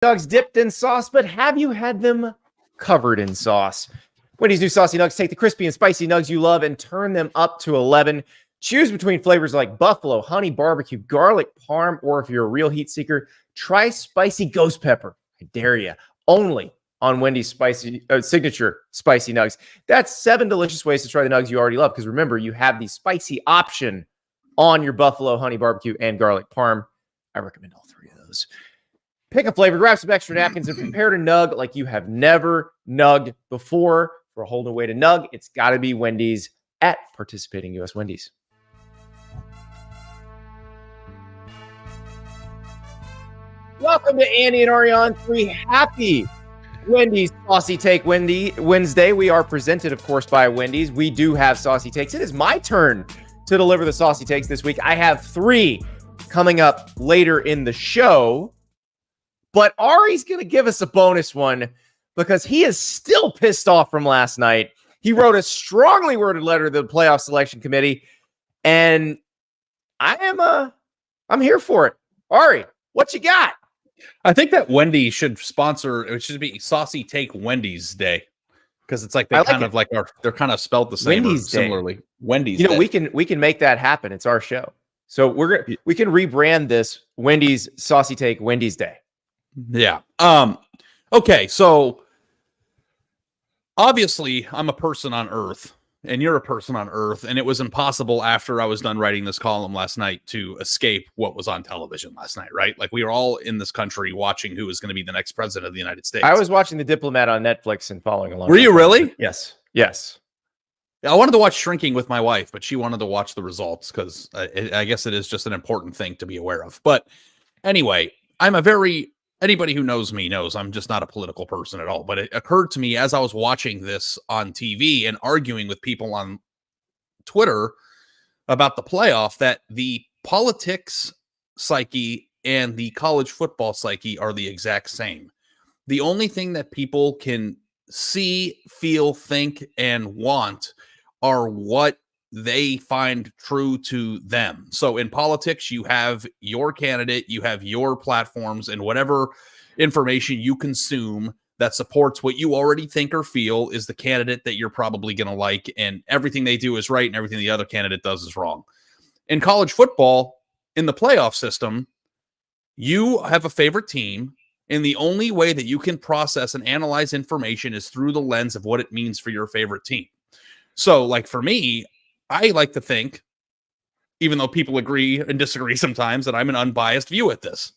Nuggs dipped in sauce, but have you had them covered in sauce? Wendy's new Saucy Nuggs take the crispy and spicy nugs you love and turn them up to 11. Choose between flavors like buffalo, honey, barbecue, garlic, parm, or if you're a real heat seeker, try spicy ghost pepper. I dare you. Only on Wendy's signature spicy nugs. That's 7 delicious ways to try the nugs you already love, because remember, you have the spicy option on your buffalo, honey, barbecue, and garlic parm. I recommend all 3 of those. Pick a flavor, grab some extra napkins, and prepare to nug like you have never nugged before. For a whole new way to nug, it's got to be Wendy's at participating U.S. Wendy's. Welcome to Andy and Ari on 3. Happy Wendy's Saucy Take Wednesday. We are presented, of course, by Wendy's. We do have Saucy Takes. It is my turn to deliver the Saucy Takes this week. I have 3 coming up later in the show. But Ari's going to give us a bonus one because he is still pissed off from last night. He wrote a strongly worded letter to the playoff selection committee, and I'm here for it. Ari, what you got? I think that Wendy should sponsor. It should be Saucy Take Wendy's Day, because it's like they're kind of spelled the same or similarly. Wendy's. You know, Day. we can make that happen. It's our show, so we can rebrand this Wendy's Saucy Take Wendy's Day. Yeah. Okay, so obviously I'm a person on Earth, and you're a person on Earth, and it was impossible after I was done writing this column last night to escape what was on television last night, right? Like, we were all in this country watching who was going to be the next president of the United States. I was watching The Diplomat on Netflix and following along. Were you really? Yes. Yes. I wanted to watch Shrinking with my wife, but she wanted to watch the results because I guess it is just an important thing to be aware of. But anyway, anybody who knows me knows I'm just not a political person at all. But it occurred to me as I was watching this on TV and arguing with people on Twitter about the playoff that the politics psyche and the college football psyche are the exact same. The only thing that people can see, feel, think, and want are what they find true to them. So in politics, you have your candidate, you have your platforms, and whatever information you consume that supports what you already think or feel is the candidate that you're probably going to like, and everything they do is right and everything the other candidate does is wrong. In college football, in the playoff system, you have a favorite team, and the only way that you can process and analyze information is through the lens of what it means for your favorite team. So, like, for me, I like to think, even though people agree and disagree sometimes, that I'm an unbiased view at this.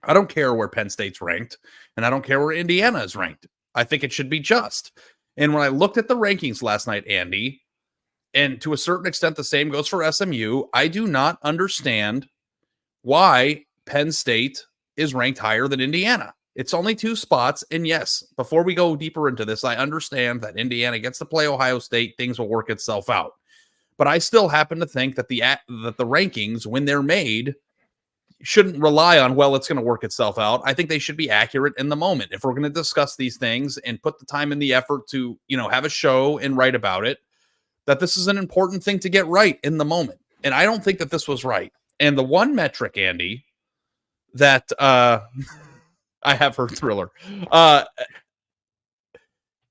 I don't care where Penn State's ranked, and I don't care where Indiana is ranked. I think it should be just. And when I looked at the rankings last night, Andy, and to a certain extent the same goes for SMU, I do not understand why Penn State is ranked higher than Indiana. It's only 2 spots, and yes, before we go deeper into this, I understand that Indiana gets to play Ohio State, things will work itself out. But I still happen to think that the rankings, when they're made, shouldn't rely on, well, it's going to work itself out. I think they should be accurate in the moment. If we're going to discuss these things and put the time and the effort to, have a show and write about it, that this is an important thing to get right in the moment. And I don't think that this was right. And the one metric, Andy, that I have her thriller,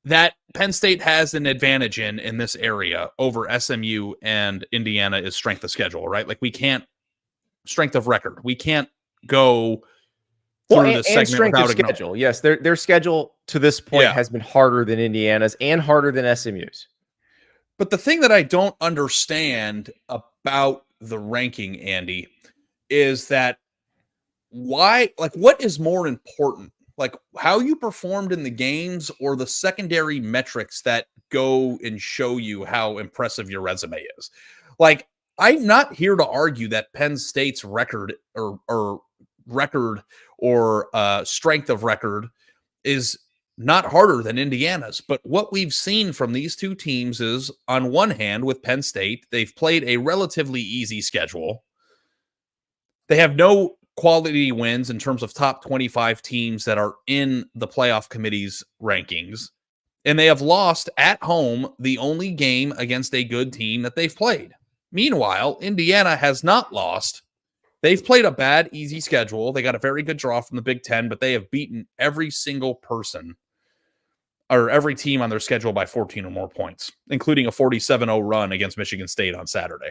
that Penn State has an advantage in this area over SMU and Indiana is strength of schedule, right? Like, we can't strength of record. We can't go through this segment strength without of schedule. Yes, their schedule to this point has been harder than Indiana's and harder than SMU's. But the thing that I don't understand about the ranking, Andy, is that what is more important? Like, how you performed in the games or the secondary metrics that go and show you how impressive your resume is? Like, I'm not here to argue that Penn State's record or strength of record is not harder than Indiana's. But what we've seen from these two teams is, on one hand, with Penn State, they've played a relatively easy schedule. They have no quality wins in terms of top 25 teams that are in the playoff committee's rankings. And they have lost at home the only game against a good team that they've played. Meanwhile, Indiana has not lost They've played a bad, easy schedule. They got a very good draw from the Big Ten, but they have beaten every single person or every team on their schedule by 14 or more points, including a 47-0 run against Michigan State on Saturday.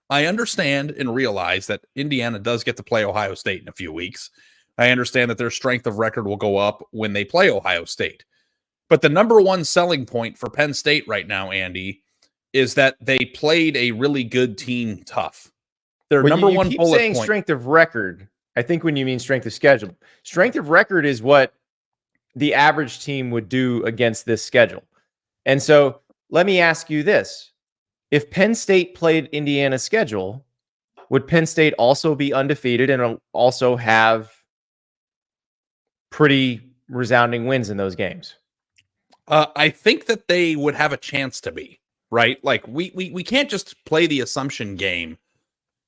I understand and realize that Indiana does get to play Ohio State in a few weeks. I understand that their strength of record will go up when they play Ohio State. But the number one selling point for Penn State right now, Andy, is that they played a really good team tough. Their number one keep bullet saying point. Strength of record. I think when you mean strength of schedule, strength of record is what the average team would do against this schedule. And so let me ask you this. If Penn State played Indiana's schedule, would Penn State also be undefeated and also have pretty resounding wins in those games? I think that they would have a chance to be, right? Like we can't just play the assumption game.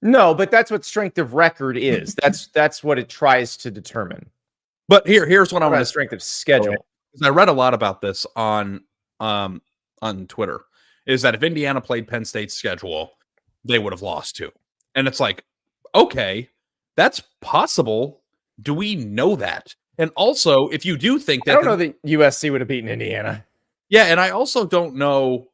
No, but that's what strength of record is. That's what it tries to determine. But here's what I want to strength of schedule. I read a lot about this on Twitter. Is that if Indiana played Penn State's schedule, they would have lost too. And it's like, okay, that's possible. Do we know that? And also, if you do think that, I don't know that USC would have beaten Indiana. Yeah, and I also don't know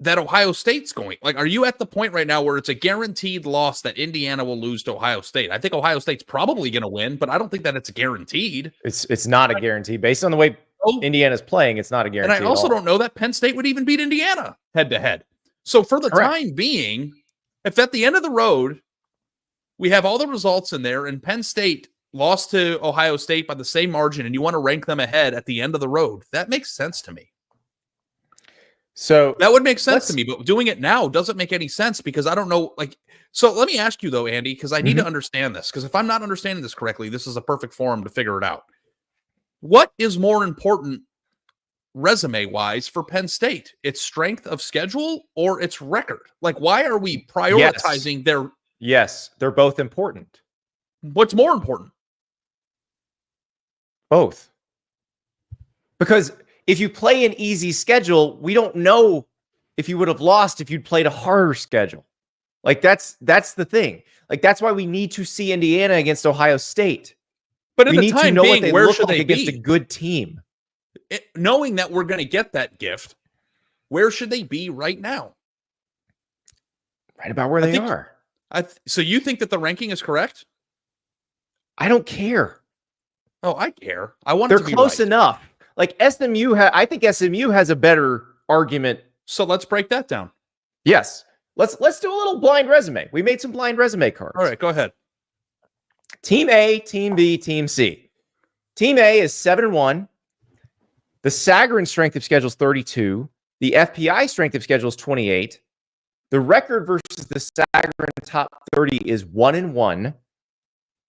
that Ohio State's going. Like, are you at the point right now where it's a guaranteed loss that Indiana will lose to Ohio State? I think Ohio State's probably going to win, but I don't think that it's guaranteed. It's not a guarantee. Based on the way Indiana's playing, it's not a guarantee. And I also don't know that Penn State would even beat Indiana head-to-head. So for the time being, if at the end of the road, we have all the results in there and Penn State lost to Ohio State by the same margin and you want to rank them ahead at the end of the road, that makes sense to me. So that would make sense to me, but doing it now doesn't make any sense because I don't know. Like, so let me ask you though, Andy, because I need to understand this. Because if I'm not understanding this correctly, this is a perfect forum to figure it out. What is more important resume-wise for Penn State? Its strength of schedule or its record? Like, why are we prioritizing their? Yes, they're both important. What's more important? Both. Because if you play an easy schedule, we don't know if you would have lost if you'd played a harder schedule. Like that's the thing. Like that's why we need to see Indiana against Ohio State. But at we the need time to know being, what they where look should like they against be? A good team. Knowing that we're going to get that gift, where should they be right now? Right about where they are. So you think that the ranking is correct? I don't care. Oh, I care. I want. They're it to be close right. enough. Like SMU, I think SMU has a better argument. So let's break that down. Yes, let's do a little blind resume. We made some blind resume cards. All right, go ahead. Team A, Team B, Team C. Team A is 7-1. The Sagarin strength of schedule is 32. The FPI strength of schedule is 28. The record versus the Sagarin top 30 is 1-1.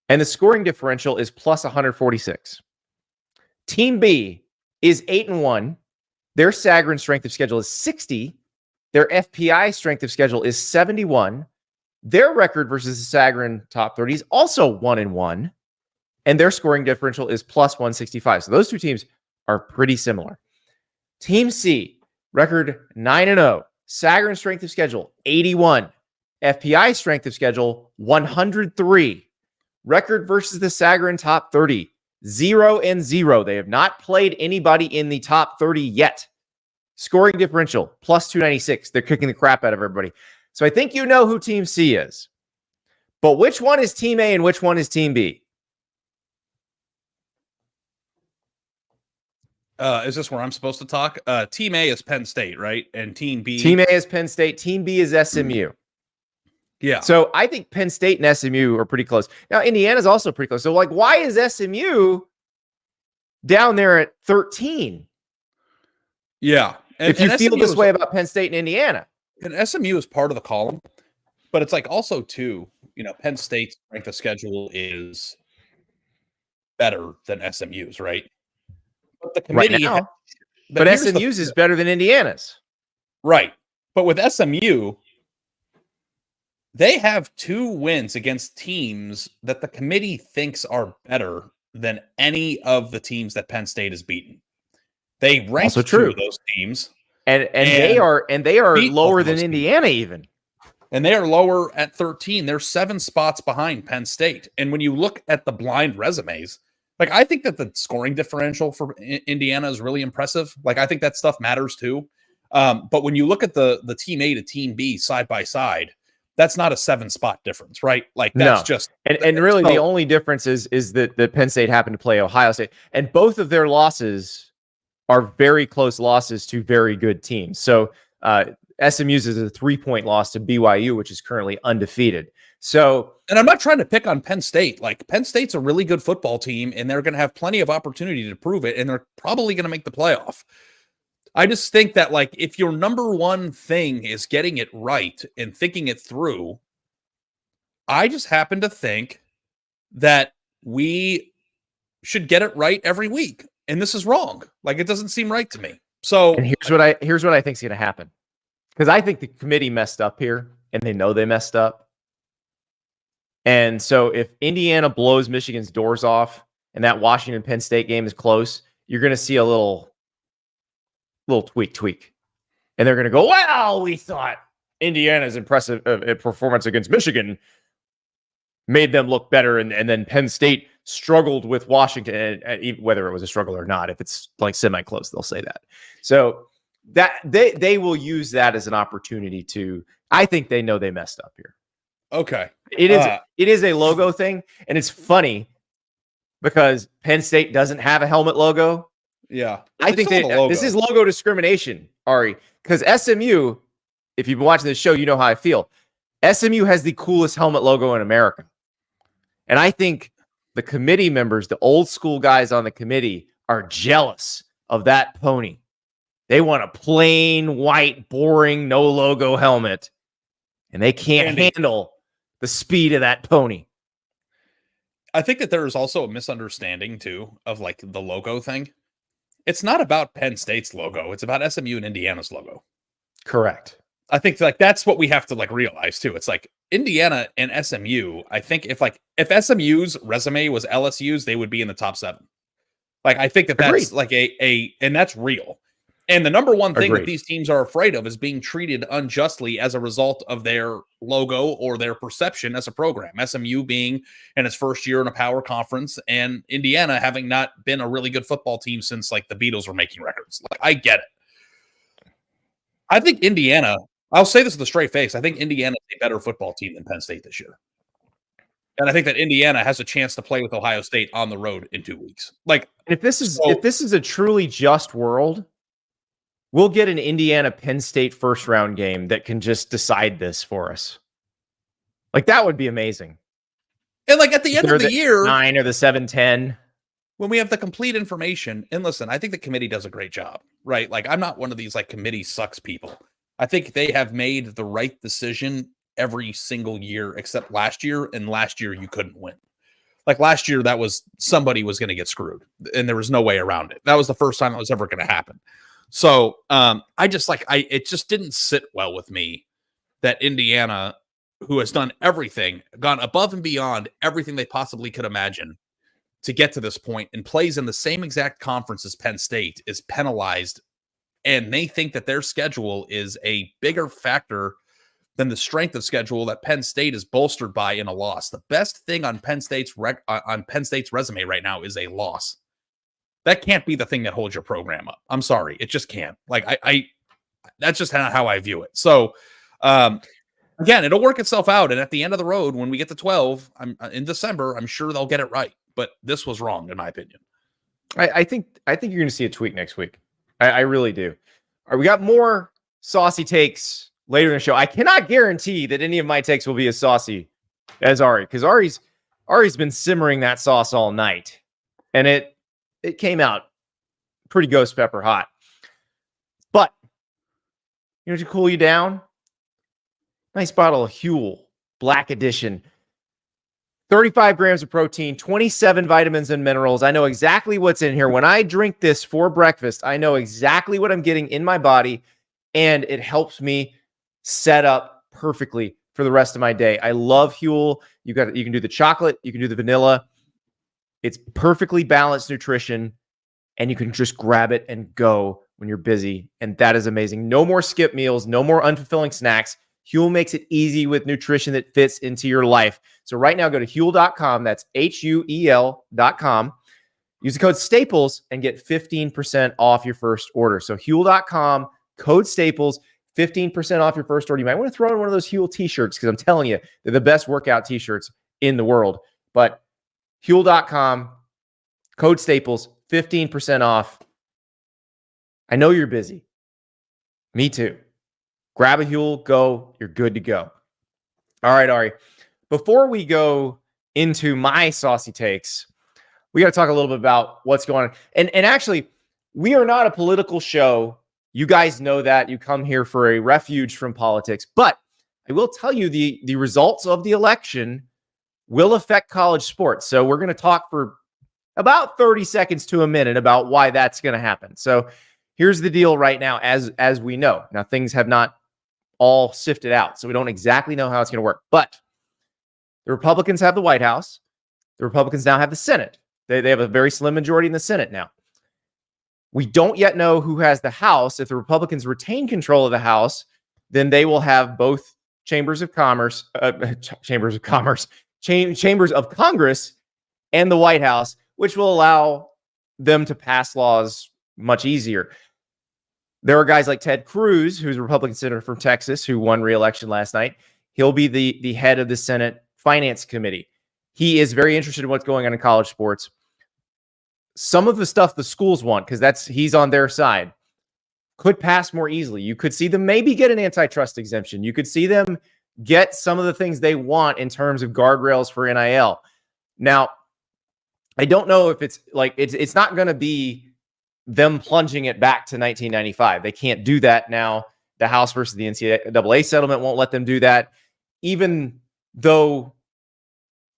And the scoring differential is plus 146. Team B is 8-1. Their Sagarin strength of schedule is 60. Their FPI strength of schedule is 71. Their record versus the Sagarin top 30 is also 1-1. And their scoring differential is plus 165. So those two teams are pretty similar. Team C, record 9-0. Sagarin strength of schedule, 81. FPI strength of schedule, 103. Record versus the Sagarin top 30, 0-0. They have not played anybody in the top 30 yet. Scoring differential, plus 296. They're kicking the crap out of everybody. So I think you know who Team C is. But which one is Team A and which one is Team B? Is this where I'm supposed to talk? Team A is Penn State, right? And Team B. Team A is Penn State. Team B is SMU. Yeah. So I think Penn State and SMU are pretty close. Now, Indiana's also pretty close. So, like, why is SMU down there at 13? Yeah. If you feel this way about Penn State and Indiana. And SMU is part of the column, but it's like also, too, Penn State's strength of schedule is better than SMU's, right? But the committee. Right now, but SMU's is better than Indiana's. Right. But with SMU, they have 2 wins against teams that the committee thinks are better than any of the teams that Penn State has beaten. They ranked 2 of those teams. And they are lower than Indiana even. And they are lower at 13. They're 7 spots behind Penn State. And when you look at the blind resumes, like I think that the scoring differential for Indiana is really impressive. Like I think that stuff matters too. But when you look at the team A to team B side by side, that's not a 7-spot difference, right? Like that's just and really the only difference is that Penn State happened to play Ohio State, and both of their losses are very close losses to very good teams. So SMU's is a 3-point loss to BYU, which is currently undefeated. So, and I'm not trying to pick on Penn State. Like Penn State's a really good football team, and they're going to have plenty of opportunity to prove it, and they're probably going to make the playoff. I just think that like if your number one thing is getting it right and thinking it through, I just happen to think that we should get it right every week. And this is wrong. Like it doesn't seem right to me. So and here's what I think is going to happen. Because I think the committee messed up here and they know they messed up. And so if Indiana blows Michigan's doors off and that Washington Penn State game is close, you're going to see a little tweak. And they're going to go, well, we thought Indiana's impressive performance against Michigan made them look better. And then Penn State struggled with Washington, and whether it was a struggle or not. If it's like semi-close, they'll say that. So that they will use that as an opportunity to, I think they know they messed up here. Okay. It is a logo thing. And it's funny because Penn State doesn't have a helmet logo. Yeah. I think this is logo discrimination, Ari, because SMU, if you've been watching this show, you know how I feel. SMU has the coolest helmet logo in America. And I think the committee members, the old school guys on the committee, are jealous of that pony. They want a plain, white, boring, no logo helmet. And they can't handle the speed of that pony. I think that there is also a misunderstanding, too, of like the logo thing. It's not about Penn State's logo. It's about SMU and Indiana's logo. Correct. I think like that's what we have to like realize too. It's like Indiana and SMU. I think if SMU's resume was LSU's, they would be in the top 7. Like I think that's like and that's real. And the number one thing that these teams are afraid of is being treated unjustly as a result of their logo or their perception as a program. SMU being in its first year in a power conference and Indiana having not been a really good football team since like the Beatles were making records. Like I get it. I think Indiana, I'll say this with a straight face, I think Indiana is a better football team than Penn State this year. And I think that Indiana has a chance to play with Ohio State on the road in 2 weeks. Like if this is a truly just world, we'll get an Indiana Penn State first round game that can just decide this for us. Like that would be amazing. And like at the end of the year, 9 or the 7-10, when we have the complete information, and listen, I think the committee does a great job, right? Like I'm not one of these like committee sucks people. I think they have made the right decision every single year except last year. And last year you couldn't win. Like last year, that was somebody was going to get screwed and there was no way around it. That was the first time that was ever going to happen. So it just didn't sit well with me that Indiana, who has done everything, gone above and beyond everything they possibly could imagine to get to this point and plays in the same exact conference as Penn State, is penalized. And they think that their schedule is a bigger factor than the strength of schedule that Penn State is bolstered by in a loss. The best thing on Penn State's resume right now is a loss. That can't be the thing that holds your program up. I'm sorry. It just can't. Like I that's just how I view it. So again, it'll work itself out. And at the end of the road, when we get to 12 in December, I'm sure they'll get it right. But this was wrong, in my opinion. I think you're going to see a tweak next week. I really do. All right, we got more saucy takes later in the show. I cannot guarantee that any of my takes will be as saucy as Ari, because Ari's been simmering that sauce all night. And it came out pretty ghost pepper hot. But you know to cool you down? Nice bottle of Huel Black Edition. 35 grams of protein, 27 vitamins and minerals. I know exactly what's in here. When I drink this for breakfast, I know exactly what I'm getting in my body, and it helps me set up perfectly for the rest of my day. I love Huel. You can do the chocolate, you can do the vanilla. It's perfectly balanced nutrition, and you can just grab it and go when you're busy, and that is amazing. No more skip meals, no more unfulfilling snacks. Huel makes it easy with nutrition that fits into your life. So right now, go to HUEL-dot.com. That's HUEL.com. Use the code STAPLES and get 15% off your first order. So HUEL.com, code STAPLES, 15% off your first order. You might want to throw in one of those Huel t-shirts because I'm telling you, they're the best workout t-shirts in the world. But HUEL.com, code STAPLES, 15% off. I know you're busy. Me too. Grab a Huel, go. You're good to go. All right, Ari. Before we go into my saucy takes, we got to talk a little bit about what's going on. And actually, we are not a political show. You guys know that. You come here for a refuge from politics. But I will tell you the results of the election will affect college sports. So we're going to talk for about 30 seconds to a minute about why that's going to happen. So here's the deal right now, as we know. Now, things have not all sifted out, so we don't exactly know how it's going to work. But the Republicans have the White House. The Republicans now have the Senate. They have a very slim majority in the Senate now. We don't yet know who has the House. If the Republicans retain control of the House, then they will have both chambers of Congress, and the White House, which will allow them to pass laws much easier. There are guys like Ted Cruz, who's a Republican senator from Texas, who won re-election last night. He'll be the head of the Senate Finance Committee. He is very interested in what's going on in college sports. Some of the stuff the schools want, because he's on their side, could pass more easily. You could see them maybe get an antitrust exemption. You could see them get some of the things they want in terms of guardrails for NIL. Now, I don't know if it's not going to be them plunging it back to 1995. They can't do that now. The House versus the NCAA settlement won't let them do that. Even though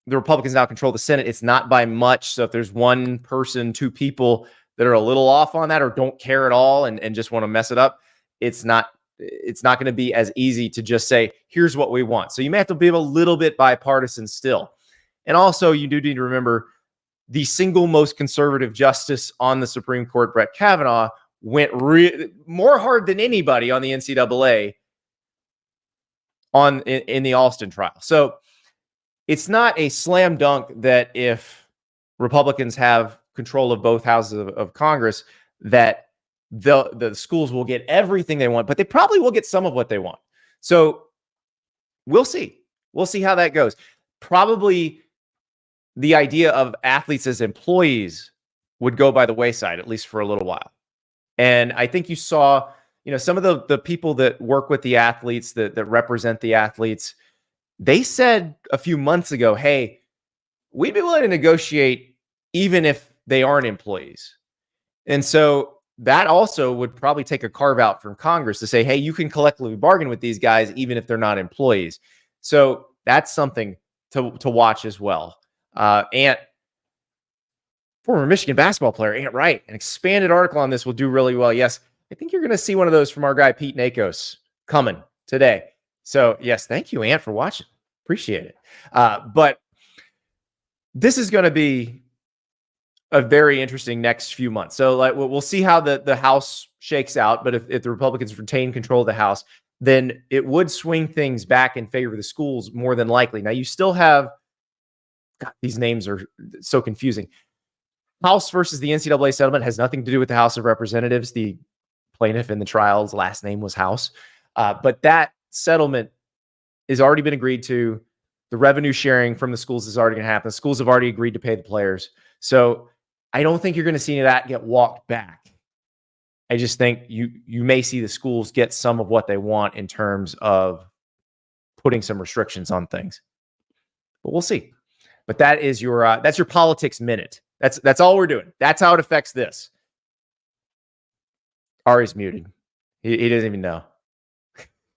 the Republicans now control the Senate, it's not by much. So if there's one person, two people that are a little off on that or don't care at all and just want to mess it up, it's not going to be as easy to just say, here's what we want. So you may have to be a little bit bipartisan still. And also, you do need to remember the single most conservative justice on the Supreme Court, Brett Kavanaugh, went more hard than anybody on the NCAA in the Alston trial. So it's not a slam dunk that if Republicans have control of both houses of Congress, that the schools will get everything they want, but they probably will get some of what they want. So we'll see. We'll see how that goes. Probably the idea of athletes as employees would go by the wayside, at least for a little while. And I think you saw, some of the people that work with the athletes, that represent the athletes, they said a few months ago, hey, we'd be willing to negotiate even if they aren't employees. And so that also would probably take a carve out from Congress to say, hey, you can collectively bargain with these guys even if they're not employees. So that's something to watch as well. Ant, former Michigan basketball player, Ant Wright, an expanded article on this will do really well. Yes, I think you're going to see one of those from our guy Pete Nakos coming today. So yes, thank you, Ant, for watching. Appreciate it. But this is going to be a very interesting next few months. So we'll see how the House shakes out. But if the Republicans retain control of the House, then it would swing things back in favor of the schools more than likely. Now you still have, God, these names are so confusing. House versus the NCAA settlement has nothing to do with the House of Representatives. The plaintiff in the trial's last name was House. But that settlement has already been agreed to. The revenue sharing from the schools is already going to happen. The schools have already agreed to pay the players. So I don't think you're going to see that get walked back. I just think you may see the schools get some of what they want in terms of putting some restrictions on things. But we'll see. But that is that's your politics minute. That's all we're doing. That's how it affects this. Ari's muted. He doesn't even know.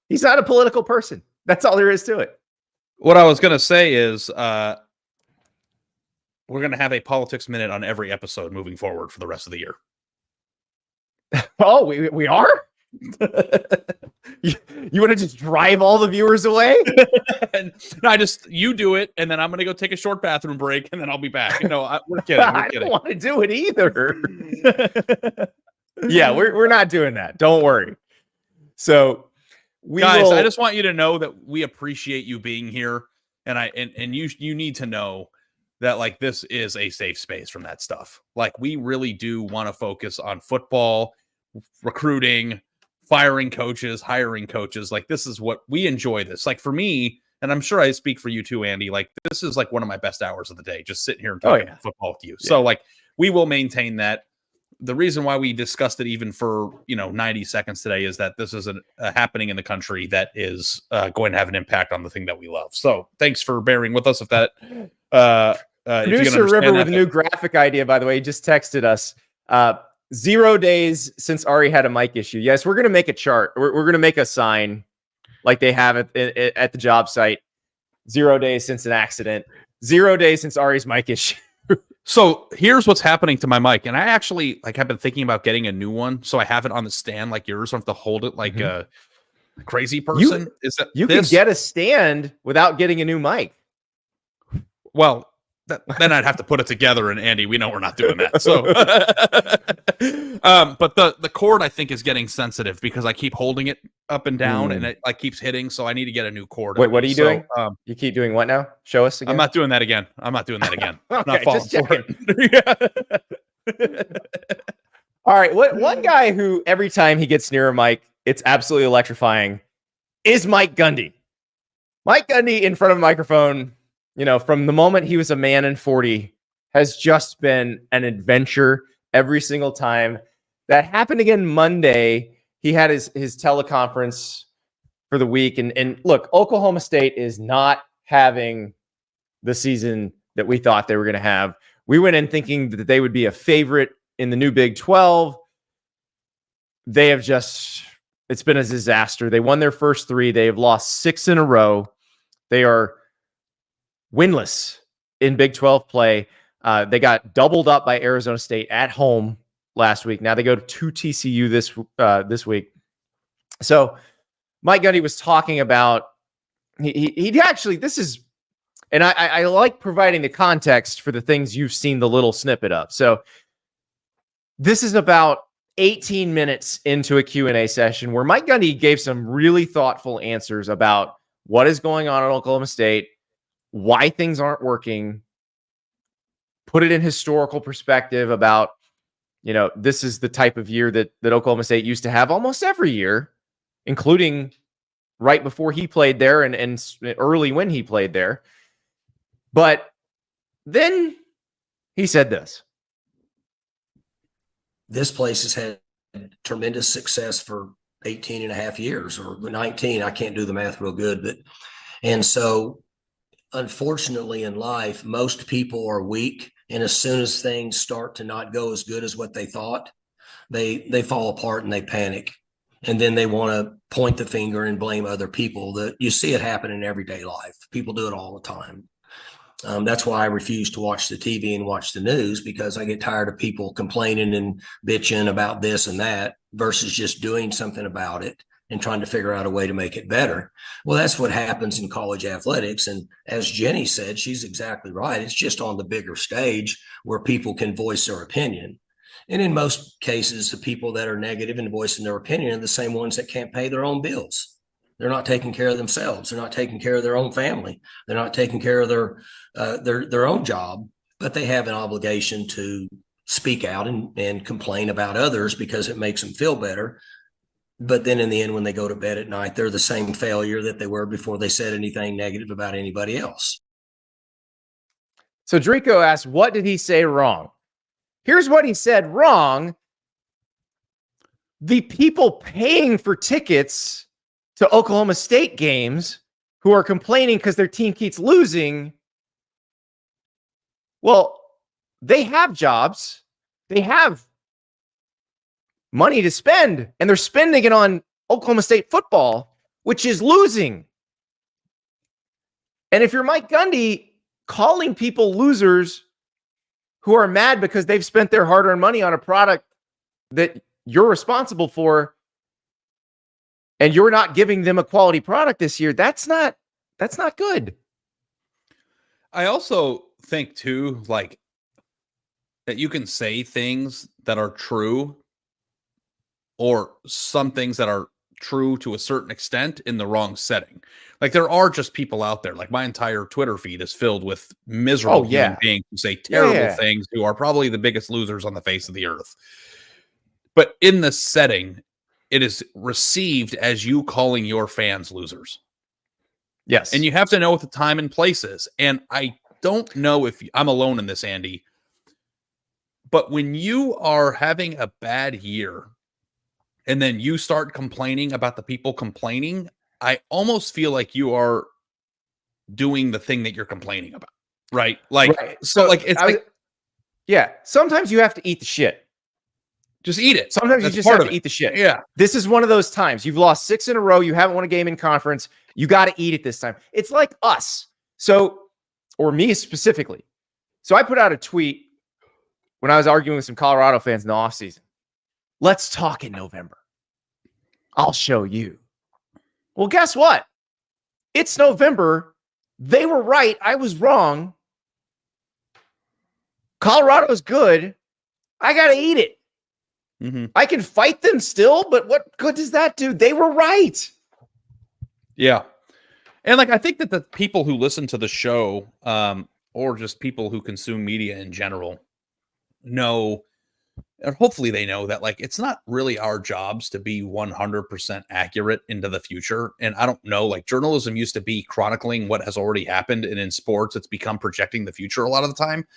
He's not a political person. That's all there is to it. What I was going to say is we're going to have a politics minute on every episode moving forward for the rest of the year. Oh, we are? You want to just drive all the viewers away? No, you do it, and then I'm going to go take a short bathroom break, and then I'll be back. We're kidding. I don't want to do it either. Yeah, we're not doing that. Don't worry. So Guys, I just want you to know that we appreciate you being here. And you need to know that like this is a safe space from that stuff. Like we really do want to focus on football, recruiting, firing coaches, hiring coaches. Like this is what we enjoy this. Like for me, and I'm sure I speak for you too, Andy, like this is like one of my best hours of the day, just sitting here and talking football with you. Yeah. So like we will maintain that. The reason why we discussed it even for 90 seconds today is that this is a happening in the country that is going to have an impact on the thing that we love. So thanks for bearing with us. If that producer River with a new graphic idea, by the way, just texted us 0 days since Ari had a mic issue. Yes, we're going to make a chart. We're going to make a sign like they have at the job site. 0 days since an accident. 0 days since Ari's mic issue. So here's what's happening to my mic. And I actually have been thinking about getting a new one. So I have it on the stand like yours. So I have to hold it like a crazy person. You can get a stand without getting a new mic. Well, then I'd have to put it together. And Andy, we know we're not doing that. So, but the cord I think is getting sensitive because I keep holding it up and down and it like keeps hitting. So I need to get a new cord. Wait, what are you doing? You keep doing what now? Show us again. I'm not doing that again. Okay, I'm not falling for it. All right. One guy who every time he gets near a mic, it's absolutely electrifying is Mike Gundy. Mike Gundy in front of a microphone, from the moment he was a man in 40, has just been an adventure every single time. That happened again Monday. He had his teleconference for the week. And look, Oklahoma State is not having the season that we thought they were going to have. We went in thinking that they would be a favorite in the new Big 12. It's been a disaster. They won their first 3. They have lost 6 in a row. They are winless in Big 12 play. They got doubled up by Arizona State at home last week. Now they go to TCU this week. So Mike Gundy was talking about he actually, this is, and I like providing the context for the things you've seen the little snippet of. So this is about 18 minutes into a Q&A session where Mike Gundy gave some really thoughtful answers about what is going on at Oklahoma State, why things aren't working, put it in historical perspective about, this is the type of year that Oklahoma State used to have almost every year, including right before he played there and early when he played there. But then he said this. This place has had tremendous success for 18 and a half years or 19. I can't do the math real good, and so unfortunately in life, most people are weak. And as soon as things start to not go as good as what they thought, they fall apart and they panic. And then they want to point the finger and blame other people. That you see it happen in everyday life. People do it all the time. That's why I refuse to watch the TV and watch the news, because I get tired of people complaining and bitching about this and that versus just doing something about it and trying to figure out a way to make it better. Well, that's what happens in college athletics. And as Jenny said, she's exactly right. It's just on the bigger stage where people can voice their opinion. And in most cases, the people that are negative and voicing their opinion are the same ones that can't pay their own bills. They're not taking care of themselves. They're not taking care of their own family. They're not taking care of their own job, but they have an obligation to speak out and complain about others because it makes them feel better. But then in the end, when they go to bed at night, they're the same failure that they were before they said anything negative about anybody else. So Drico asked, what did he say wrong? Here's what he said wrong. The people paying for tickets to Oklahoma State games who are complaining because their team keeps losing, well, they have jobs. They have money to spend, and they're spending it on Oklahoma State football, which is losing. And if you're Mike Gundy calling people losers who are mad because they've spent their hard-earned money on a product that you're responsible for, and you're not giving them a quality product this year, that's not good. I also think too, like, that you can say things that are true or some things that are true to a certain extent in the wrong setting. Like there are just people out there, like my entire Twitter feed is filled with miserable human beings who say terrible things, who are probably the biggest losers on the face of the earth. But in the setting, it is received as you calling your fans losers. Yes. And you have to know what the time and place is. And I don't know if I'm alone in this, Andy, but when you are having a bad year and then you start complaining about the people complaining, I almost feel like you are doing the thing that you're complaining about. Right. Like, so like, it's yeah. Sometimes you have to eat the shit. Just eat it. Sometimes you just have to eat the shit. Yeah. This is one of those times. You've lost 6 in a row. You haven't won a game in conference. You got to eat it this time. It's like us. So, or me specifically. So I put out a tweet when I was arguing with some Colorado fans in the offseason. Let's talk in November. I'll show you. Well, guess what? It's November. They were right. I was wrong. Colorado's good. I got to eat it. Mm-hmm. I can fight them still, but what good does that do? They were right. Yeah. And like, I think that the people who listen to the show, or just people who consume media in general, know, and hopefully they know that like, it's not really our jobs to be 100% accurate into the future. And I don't know, like journalism used to be chronicling what has already happened. And in sports, it's become projecting the future a lot of the time.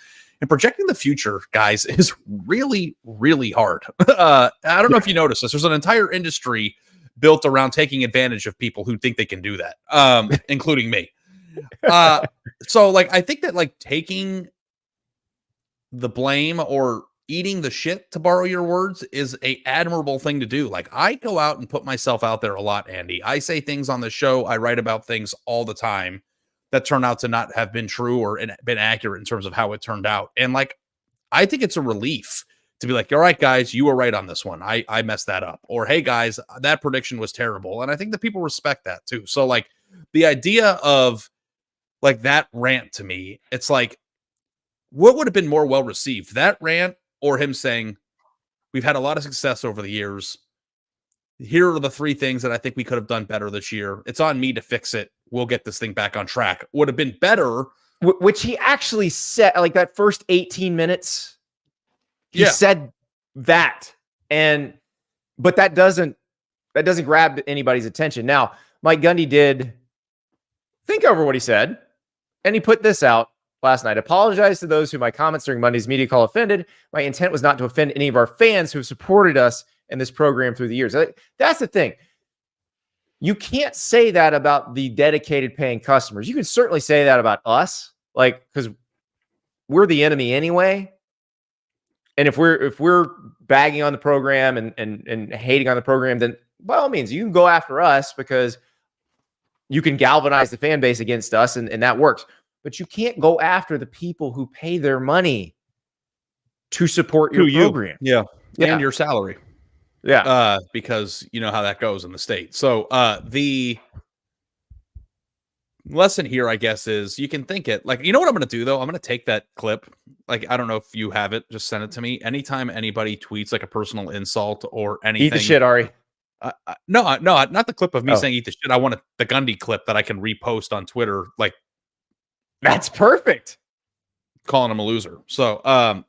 And projecting the future, guys, is really, really hard. I don't know if you noticed this. There's an entire industry built around taking advantage of people who think they can do that, including me. So, like, I think that, like, taking the blame or eating the shit, to borrow your words, is a admirable thing to do. Like, I go out and put myself out there a lot, Andy. I say things on the show. I write about things all the time that turn out to not have been true or been accurate in terms of how it turned out. And like, I think it's a relief to be like, all right, guys, you were right on this one. I messed that up. Or, hey guys, that prediction was terrible. And I think that people respect that too. So like the idea of like that rant, to me, it's like, what would have been more well received, that rant or him saying, we've had a lot of success over the years. Here are the 3 things that I think we could have done better this year. It's on me to fix it. We'll get this thing back on track. Would have been better. Which he actually said, like that first 18 minutes, he said that. But that doesn't grab anybody's attention. Now, Mike Gundy did think over what he said, and he put this out last night. Apologize to those who my comments during Monday's media call offended. My intent was not to offend any of our fans who have supported us in this program through the years. That's the thing. You can't say that about the dedicated paying customers. You can certainly say that about us, like, because we're the enemy anyway. And if we're bagging on the program and hating on the program, then by all means, you can go after us because you can galvanize the fan base against us, and that works. But you can't go after the people who pay their money to support your program. Yeah. And your salary. Yeah. Because you know how that goes in the state. So the lesson here, I guess, is you can think it like, you know what I'm going to do though? I'm going to take that clip. Like, I don't know if you have it, just send it to me. Anytime anybody tweets like a personal insult or anything. Eat the shit, Ari. No, not the clip of me saying eat the shit. I want the Gundy clip that I can repost on Twitter. Like, that's perfect. Calling him a loser. So,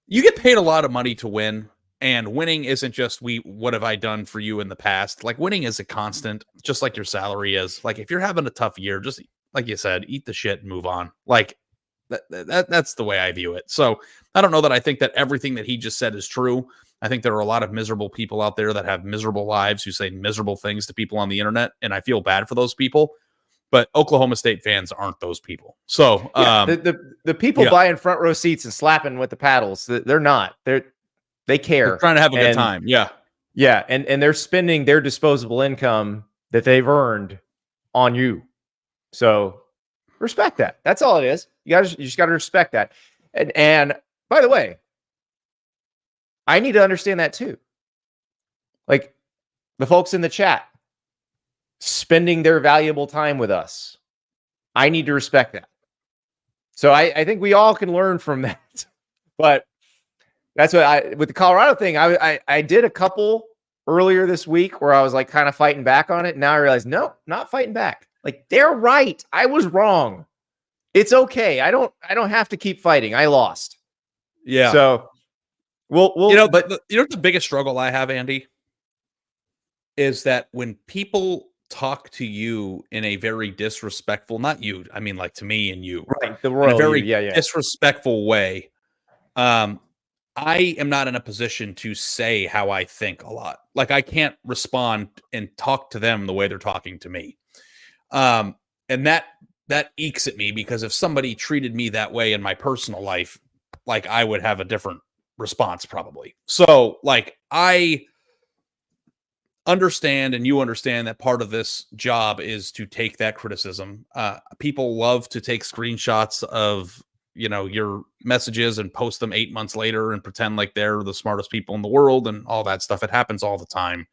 you get paid a lot of money to win, and winning isn't just what have I done for you in the past? Like, winning is a constant, just like your salary is. Like, if you're having a tough year, just like you said, eat the shit and move on. Like, that's the way I view it. So I don't know that I think that everything that he just said is true. I think there are a lot of miserable people out there that have miserable lives who say miserable things to people on the internet, and I feel bad for those people. But Oklahoma State fans aren't those people. So the people buying front row seats and slapping with the paddles, they're not. They care. They're trying to have a good time. Yeah. Yeah. And they're spending their disposable income that they've earned on you. So respect that. That's all it is. You just got to respect that. And by the way, I need to understand that too. Like the folks in the chat spending their valuable time with us. I need to respect that. So I think we all can learn from that. But that's what with the Colorado thing, I did a couple earlier this week where I was like kind of fighting back on it. Now I realize, nope, not fighting back. Like they're right. I was wrong. It's okay. I don't have to keep fighting. I lost. Yeah. So we'll but the biggest struggle I have, Andy, is that when people talk to you in a very disrespectful, not you, I mean like to me and you, right, the in royal a very disrespectful way. I am not in a position to say how I think a lot. Like I can't respond and talk to them the way they're talking to me. And that ekes at me, because if somebody treated me that way in my personal life, like I would have a different response probably. So like I understand, and you understand, that part of this job is to take that criticism. People love to take screenshots of, your messages and post them 8 months later and pretend like they're the smartest people in the world and all that stuff. It happens all the time.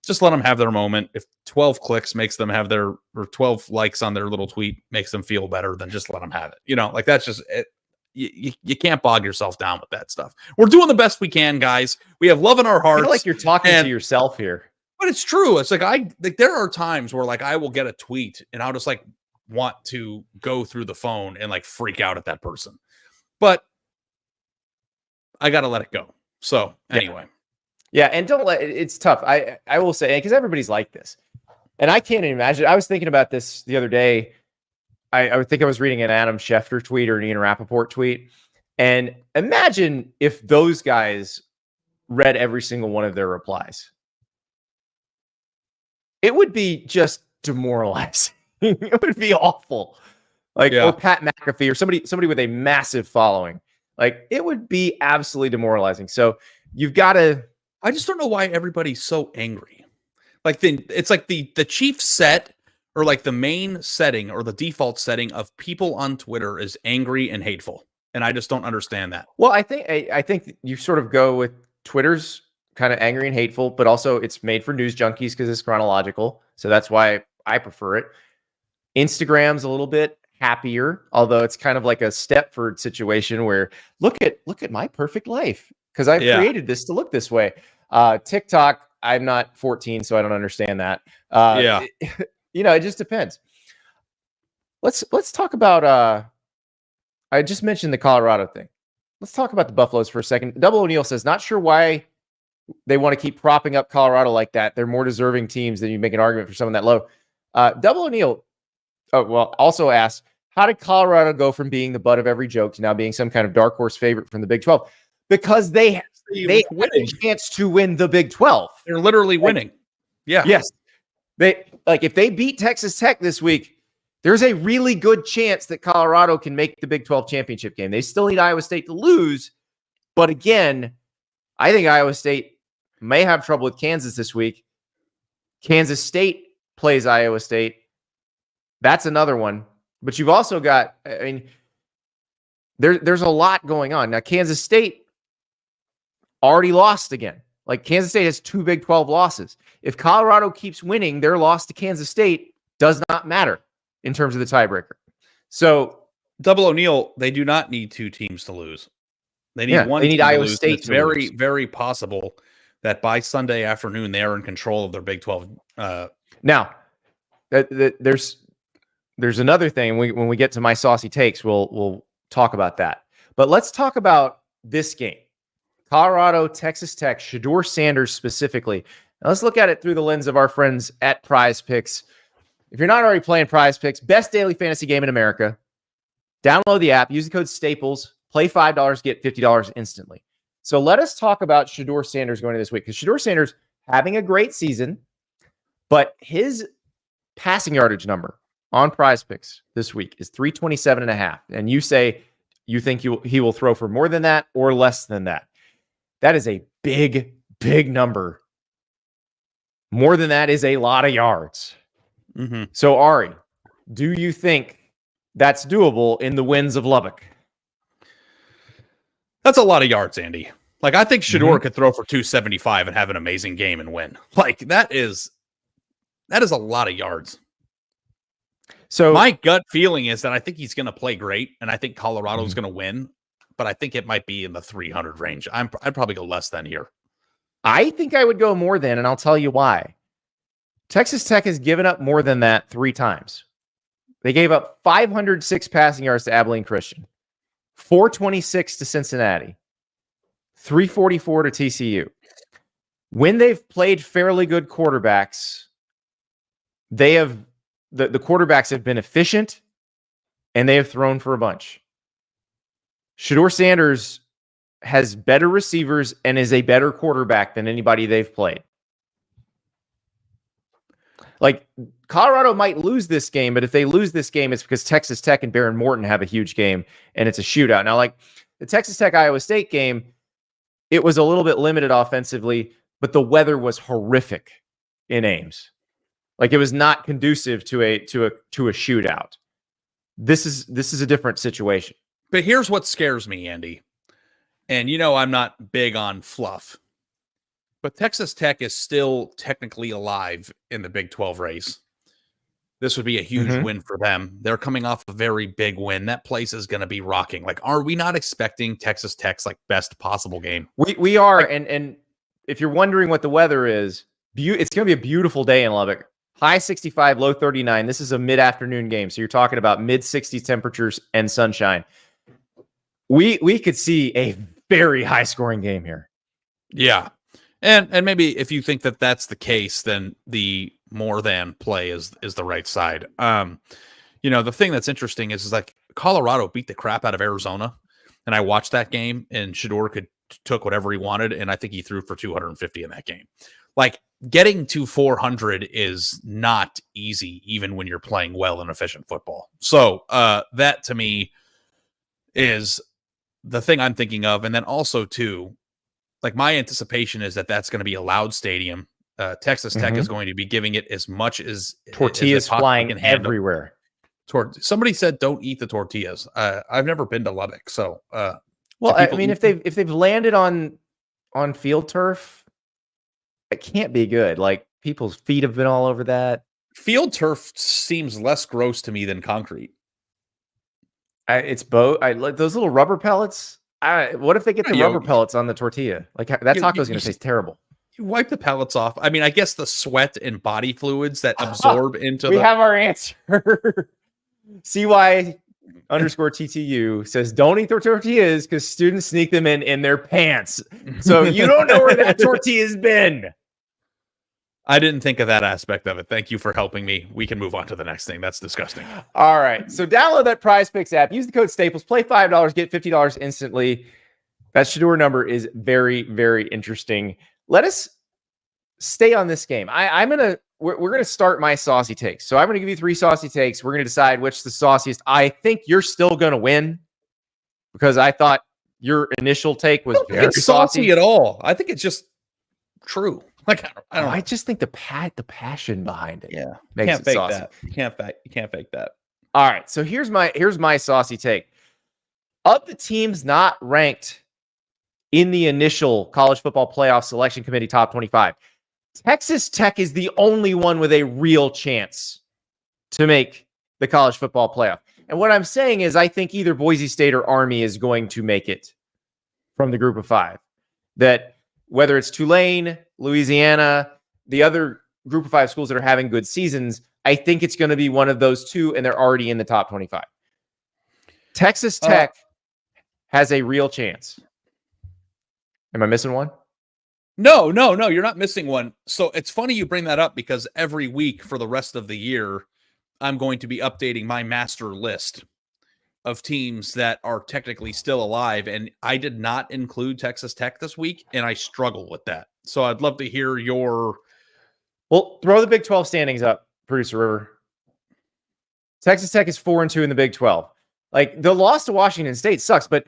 Just let them have their moment. If 12 clicks makes them have or 12 likes on their little tweet makes them feel better, then just let them have it. Like that's just it. You can't bog yourself down with that stuff. We're doing the best we can, guys. We have love in our hearts. I feel like you're talking to yourself here. But it's true. It's like there are times where like I will get a tweet and I'll just like want to go through the phone and like freak out at that person. But I got to let it go. So anyway. Yeah, and don't let it's tough. I will say, because everybody's like this. And I can't imagine. I was thinking about this the other day. I would think I was reading an Adam Schefter tweet or an Ian Rappaport tweet. And imagine if those guys read every single one of their replies. It would be just demoralizing. It would be awful. Or Pat McAfee or somebody with a massive following. Like it would be absolutely demoralizing. So you've got to. I just don't know why everybody's so angry. Like it's like the chief set, or like the main setting or the default setting of people on Twitter is angry and hateful. And I just don't understand that. Well, I think you sort of go with Twitter's kind of angry and hateful, but also it's made for news junkies because it's chronological. So that's why I prefer it. Instagram's a little bit happier, although it's kind of like a Stepford situation where look at my perfect life because I've created this to look this way. TikTok, I'm not 14, so I don't understand that. It just depends. Let's talk about I just mentioned the Colorado thing. Let's talk about the Buffaloes for a second. Double O'Neill says, not sure why they want to keep propping up Colorado like that. They're more deserving teams than you make an argument for someone that low. Double O'Neill also asks, how did Colorado go from being the butt of every joke to now being some kind of dark horse favorite from the Big 12? Because they had a chance to win the Big 12. They're literally winning. Yeah. Yes. If they beat Texas Tech this week, there's a really good chance that Colorado can make the Big 12 championship game. They still need Iowa State to lose. But again, I think Iowa State may have trouble with Kansas this week. Kansas State plays Iowa State. That's another one. But you've also got, there's a lot going on. Now, Kansas State already lost again. Like Kansas State has 2 Big 12 losses. If Colorado keeps winning, their loss to Kansas State does not matter in terms of the tiebreaker. So Double O'Neill, they do not need 2 teams to lose. They need one. They need Iowa State. It's very, very possible that by Sunday afternoon they are in control of their Big 12. Now, there's another thing. When we get to my saucy takes, we'll talk about that. But let's talk about this game. Colorado, Texas Tech, Shedeur Sanders specifically. Now let's look at it through the lens of our friends at Prize Picks. If you're not already playing Prize Picks, best daily fantasy game in America, download the app, use the code STAPLES, play $5, get $50 instantly. So let us talk about Shedeur Sanders going into this week, because Shedeur Sanders having a great season, but his passing yardage number on Prize Picks this week is 327.5. And you say you think he will throw for more than that or less than that. That is a big, big number. More than that is a lot of yards. Mm-hmm. So, Ari, do you think that's doable in the winds of Lubbock? That's a lot of yards, Andy. Like, I think Shedeur could throw for 275 and have an amazing game and win. Like, that is a lot of yards. So my gut feeling is that I think he's going to play great, and I think Colorado's going to win, but I think it might be in the 300 range. I'd probably go less than here. I think I would go more than, and I'll tell you why. Texas Tech has given up more than that 3 times. They gave up 506 passing yards to Abilene Christian, 426 to Cincinnati, 344 to TCU. When they've played fairly good quarterbacks, the quarterbacks have been efficient and they have thrown for a bunch. Shedeur Sanders has better receivers and is a better quarterback than anybody they've played. Like, Colorado might lose this game, but if they lose this game, it's because Texas Tech and Baron Morton have a huge game and it's a shootout. Now, like the Texas Tech-Iowa State game, it was a little bit limited offensively, but the weather was horrific in Ames. Like, it was not conducive to a shootout. This is a different situation. But here's what scares me, Andy. And I'm not big on fluff. But Texas Tech is still technically alive in the Big 12 race. This would be a huge win for them. They're coming off a very big win. That place is going to be rocking. Like, are we not expecting Texas Tech's best possible game? We are, and if you're wondering what the weather is, it's going to be a beautiful day in Lubbock. High 65, low 39. This is a mid-afternoon game, so you're talking about mid-60s temperatures and sunshine. We could see a very high-scoring game here. Yeah. And maybe if you think that that's the case, then the more than play is the right side. The thing that's interesting is like Colorado beat the crap out of Arizona, and I watched that game, and Shedeur took whatever he wanted, and I think he threw for 250 in that game. Like, getting to 400 is not easy, even when you're playing well and efficient football. So that to me is the thing I'm thinking of, and then also too. Like, my anticipation is that that's going to be a loud stadium. Texas Tech is going to be giving it as much as tortillas as flying everywhere. Somebody said, "Don't eat the tortillas." I've never been to Lubbock, so well, I mean, if they've landed on field turf, it can't be good. Like, people's feet have been all over that. Field turf seems less gross to me than concrete. It's both. Like those little rubber pellets. What if they get the rubber pellets on the tortilla? Like, that taco is going to taste terrible. You wipe the pellets off. I mean, I guess the sweat and body fluids that absorb into we have our answer. CY_TTU says, don't eat the tortillas because students sneak them in their pants. So you don't know where that tortilla's been. I didn't think of that aspect of it. Thank you for helping me. We can move on to the next thing. That's disgusting. All right. So download that Prize Picks app. Use the code Staples. Play $5. Get $50 instantly. That Shedeur number is very, very interesting. Let us stay on this game. We're gonna start my saucy takes. So I'm gonna give you 3 saucy takes. We're gonna decide which is the sauciest. I think you're still gonna win because I thought your initial take was very saucy at all. I think it's just true. Like, I don't know. I just think the passion behind it. Yeah. Makes Can't it fake saucy. that. You can't fake that. All right. So here's my saucy take. Of the teams not ranked in the initial college football playoff selection committee top 25, Texas Tech is the only one with a real chance to make the college football playoff. And what I'm saying is I think either Boise State or Army is going to make it from the group of 5. That whether it's Tulane, Louisiana, the other group of 5 schools that are having good seasons, I think it's going to be one of those 2, and they're already in the top 25. Texas Tech has a real chance. Am I missing one? No, you're not missing one. So it's funny you bring that up because every week for the rest of the year, I'm going to be updating my master list of teams that are technically still alive. And I did not include Texas Tech this week, and I struggle with that. So I'd love to hear your... Well, throw the Big 12 standings up, Producer River. Texas Tech is 4-2 in the Big 12. Like, the loss to Washington State sucks, but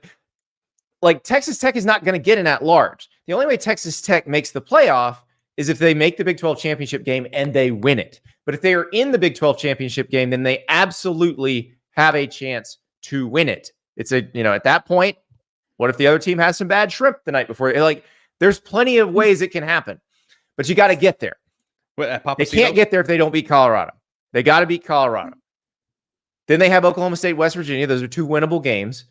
like, Texas Tech is not going to get an at-large. The only way Texas Tech makes the playoff is if they make the Big 12 championship game and they win it. But if they are in the Big 12 championship game, then they absolutely have a chance to win it. It's at that point, what if the other team has some bad shrimp the night before? Like, there's plenty of ways it can happen, but you got to get there. They can't get there if they don't beat Colorado. They got to beat Colorado. Then they have Oklahoma State, West Virginia. Those are 2 winnable games.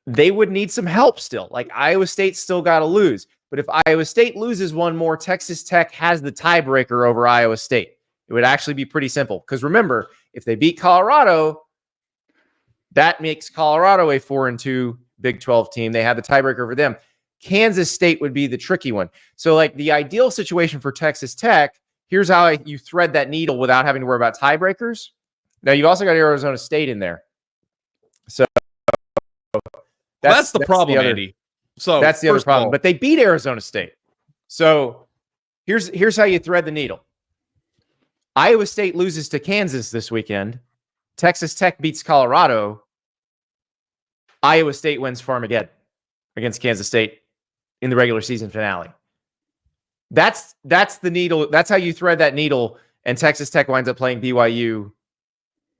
They would need some help still. Like, Iowa State still got to lose. But if Iowa State loses one more, Texas Tech has the tiebreaker over Iowa State. It would actually be pretty simple. Because remember, if they beat Colorado, that makes Colorado a 4-2 Big 12 team. They have the tiebreaker over them. Kansas State would be the tricky one. So like the ideal situation for Texas Tech, here's how you thread that needle without having to worry about tiebreakers. Now you've also got Arizona State in there. So that's the problem, Andy. So that's the other problem. But they beat Arizona State. So here's how you thread the needle. Iowa State loses to Kansas this weekend. Texas Tech beats Colorado. Iowa State wins Farmageddon against Kansas State in the regular season finale. That's the needle. That's how you thread that needle. And Texas Tech winds up playing BYU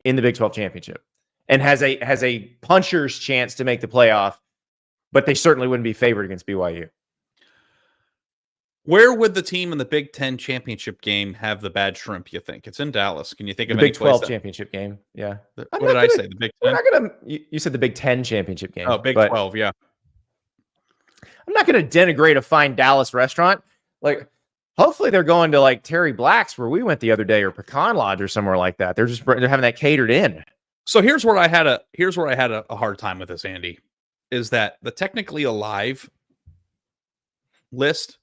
in the Big 12 championship and has a puncher's chance to make the playoff, but they certainly wouldn't be favored against BYU. Where would the team in the Big 10 championship game have the bad shrimp, you think? It's in Dallas. Can you think of the any Big 12 championship game? Yeah. What did I say? The Big 10? You said the Big 10 championship game. Oh, Big 12, yeah. I'm not going to denigrate a fine Dallas restaurant. Like, hopefully they're going to like Terry Black's where we went the other day, or Pecan Lodge or somewhere like that. They're having that catered in. So here's where I had a hard time with this, Andy, is that the technically alive list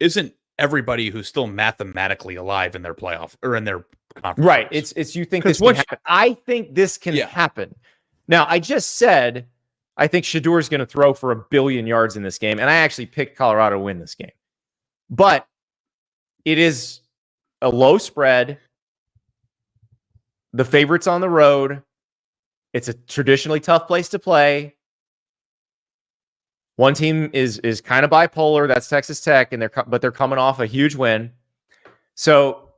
isn't everybody who's still mathematically alive in their playoff or in their conference. Right. It's you think this can happen. I think this can happen. Now, I just said I think Shedeur is going to throw for 1 billion yards in this game, and I actually picked Colorado to win this game. But it is a low spread. The favorites on the road. It's a traditionally tough place to play. One team is kind of bipolar. That's Texas Tech, and they're coming off a huge win. So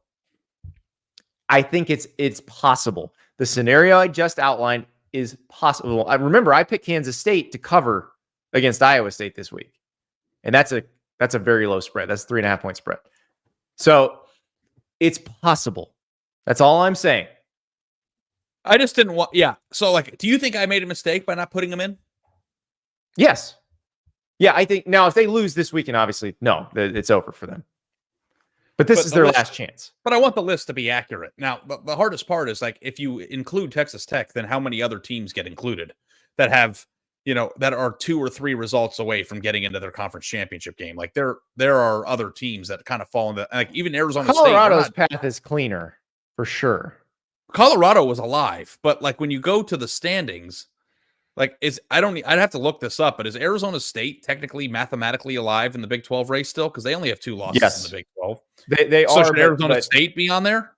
I think it's possible. The scenario I just outlined is possible. I remember I picked Kansas State to cover against Iowa State this week, and that's a very low spread. That's 3.5 point spread. So it's possible. That's all I'm saying. I just didn't want. Yeah. So like, do you think I made a mistake by not putting them in? Yes. Yeah, I think now if they lose this weekend, obviously, no, it's over for them. But this is their last chance. But I want the list to be accurate. Now, the hardest part is like if you include Texas Tech, then how many other teams get included that have, that are 2 or 3 results away from getting into their conference championship game? Like there are other teams that kind of fall into, like even Arizona State. Colorado's path is cleaner for sure. Colorado was alive, but like when you go to the standings, like I'd have to look this up, but is Arizona State technically mathematically alive in the Big 12 race still? Because they only have 2 losses in the Big 12. They so are. Should Arizona State be on there?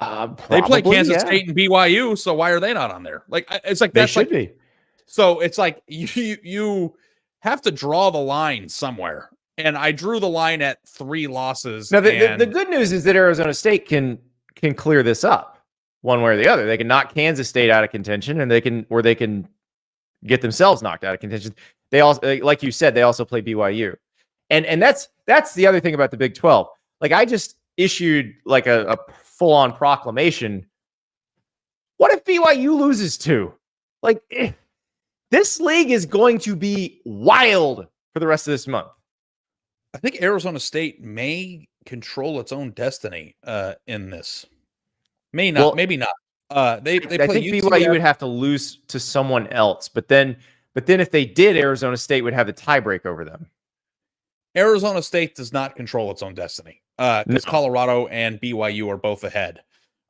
They play Kansas State and BYU, so why are they not on there? Like it's like they should be. So it's like you have to draw the line somewhere, and I drew the line at 3 losses. Now the good news is that Arizona State can clear this up. One way or the other. They can knock Kansas State out of contention, and they can get themselves knocked out of contention. They also, like you said, they also play BYU. And that's the other thing about the Big 12. Like I just issued like a full-on proclamation. What if BYU loses to? Like this league is going to be wild for the rest of this month. I think Arizona State may control its own destiny in this. May not, maybe not. I think BYU would have to lose to someone else, but then if they did, Arizona State would have the tiebreak over them. Arizona State does not control its own destiny because Colorado and BYU are both ahead,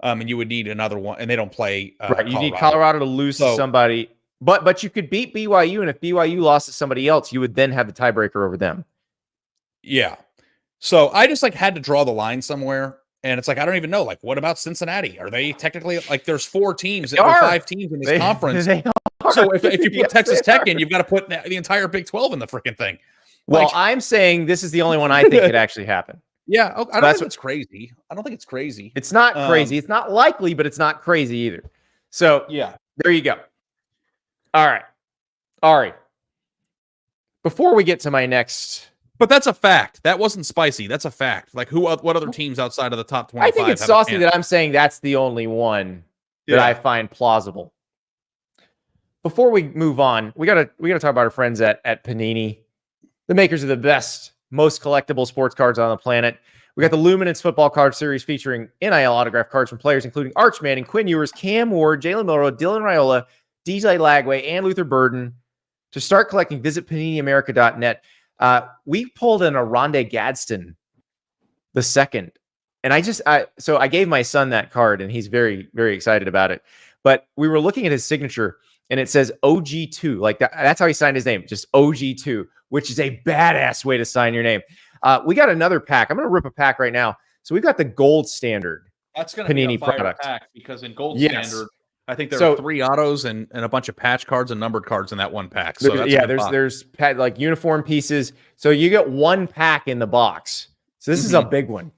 and you would need another one, and they don't play. Right, you need Colorado to lose to somebody, but you could beat BYU, and if BYU lost to somebody else, you would then have the tiebreaker over them. Yeah. So I just had to draw the line somewhere. And it's like, I don't even know. Like, what about Cincinnati? Are they technically there's 4 teams or 5 teams in this conference? So if you put Texas Tech in, you've got to put the entire Big 12 in the freaking thing. Well, I'm saying this is the only one I think could actually happen. Yeah. I don't think it's crazy. I don't think it's crazy. It's not crazy. It's not likely, but it's not crazy either. So yeah, there you go. All right. Ari, before we get to my next. But that's a fact. That wasn't spicy. That's a fact. Like what other teams outside of the top 25? I think it's saucy that I'm saying that's the only one that I find plausible. Before we move on, we gotta talk about our friends at Panini. the makers of the best, most collectible sports cards on the planet. We got the Luminance Football Card Series featuring NIL autograph cards from players including Arch Manning, Quinn Ewers, Cam Ward, Jalen Milroe, Dylan Raiola, DJ Lagway, and Luther Burden. To start collecting, visit PaniniAmerica.net. We pulled in a Rondé Gadsden the second. And I gave my son that card, and he's very, very excited about it. But we were looking at his signature, and it says OG2. Like that's how he signed his name, just OG2, which is a badass way to sign your name. We got another pack. I'm going to rip a pack right now. So we've got the gold standard. That's going to be a fire pack because in gold standard, I think there are 3 autos and a bunch of patch cards and numbered cards in that one pack. So there's like uniform pieces. So you get one pack in the box. So this is a big one.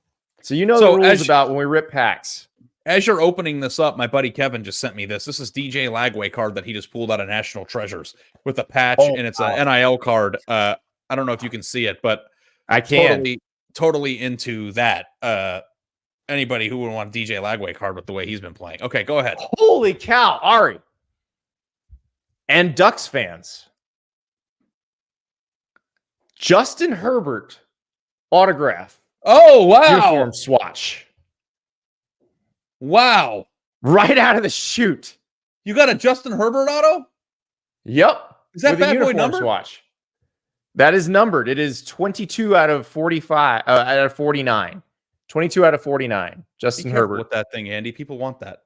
So the rules about when we rip packs. As you're opening this up, my buddy Kevin just sent me this. This is DJ Lagway card that he just pulled out of National Treasures with a patch, and it's an NIL card. I don't know if you can see it, but I can. Totally into that. Anybody who would want a DJ Lagway card with the way he's been playing. Okay, go ahead. Holy cow, Ari. And Ducks fans. Justin Herbert autograph. Oh, wow. Uniform swatch. Wow. Right out of the chute. You got a Justin Herbert auto? Yep. Is that bad boy number? Swatch. That is numbered. It is 22 out of 45, out of 49. 22 out of 49. Justin Herbert. With that thing, Andy. People want that.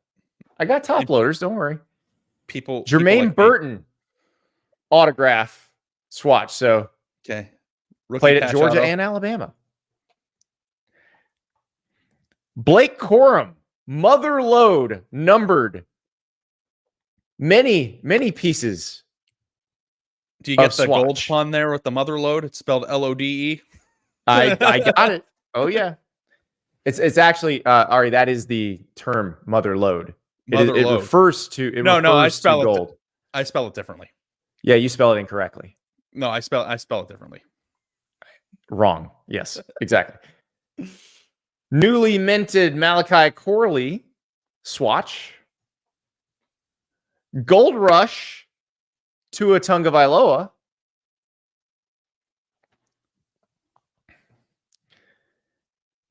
I got top loaders. Don't worry. Jermaine Burton autograph swatch. So okay. Played at Georgia and Alabama. Blake Corum, mother load, numbered. Many pieces. Do you get the gold pun there with the mother load? It's spelled L-O-D-E. I got it. Oh yeah. It's actually Ari, that is the term mother load. It refers to I spell it gold. I spell it differently. Yeah, you spell it incorrectly. No, I spell it differently. Wrong. Yes, exactly. Newly minted Malachi Corley swatch. Gold Rush Tua Tagovailoa.